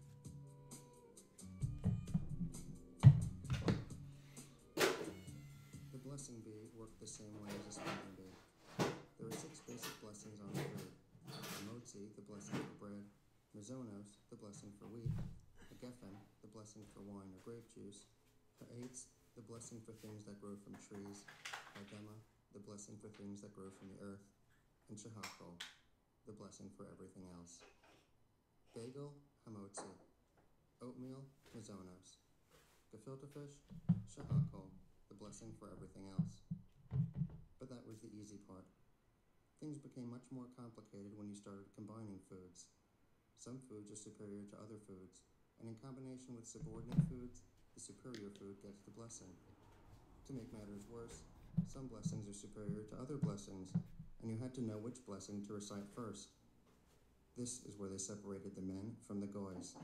The blessing bee worked the same way as a spelling bee. There are 6 basic blessings on food. Motzi, the blessing for bread. Mizonos, the blessing for wheat. Geffen, the blessing for wine or grape juice. Ha'etz, the blessing for things that grow from trees. Ha'dema, the blessing for things that grow from the earth. And Shehakol, the blessing for everything else. Bagel, hamotzi. Oatmeal, mizonos. Gefilte fish, Shehakol, the blessing for everything else. But that was the easy part. Things became much more complicated when you started combining foods. Some foods are superior to other foods, and in combination with subordinate foods, the superior food gets the blessing. To make matters worse, some blessings are superior to other blessings, and you had to know which blessing to recite first. This is where they separated the men from the goys.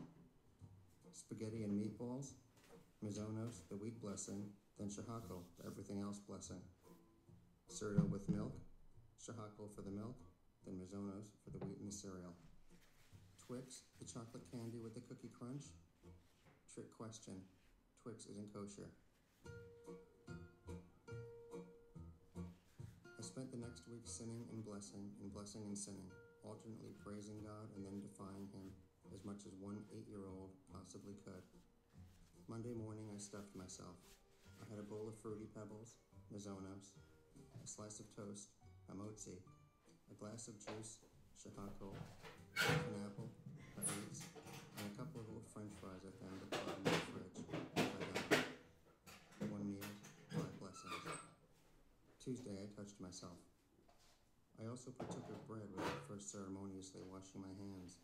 Spaghetti and meatballs, mizonos, the wheat blessing, then Shehakol, the everything else blessing. Cereal with milk, Shehakol for the milk, then mizonos for the wheat and the cereal. Twix, the chocolate candy with the cookie crunch? Trick question. Twix isn't kosher. I spent the next week sinning and blessing and sinning, alternately praising God and then defying Him as much as one 8-year-old possibly could. Monday morning, I stuffed myself. I had a bowl of Fruity Pebbles, mizonos, a slice of toast, hamotzi, a glass of juice, Shehakol, an apple, eggs, and a couple of little French fries I found at the bottom of the fridge. One meal, 5 blessings. Tuesday, I touched myself. I also partook of bread without first ceremoniously washing my hands.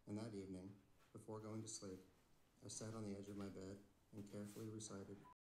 And that evening, before going to sleep, I sat on the edge of my bed and carefully recited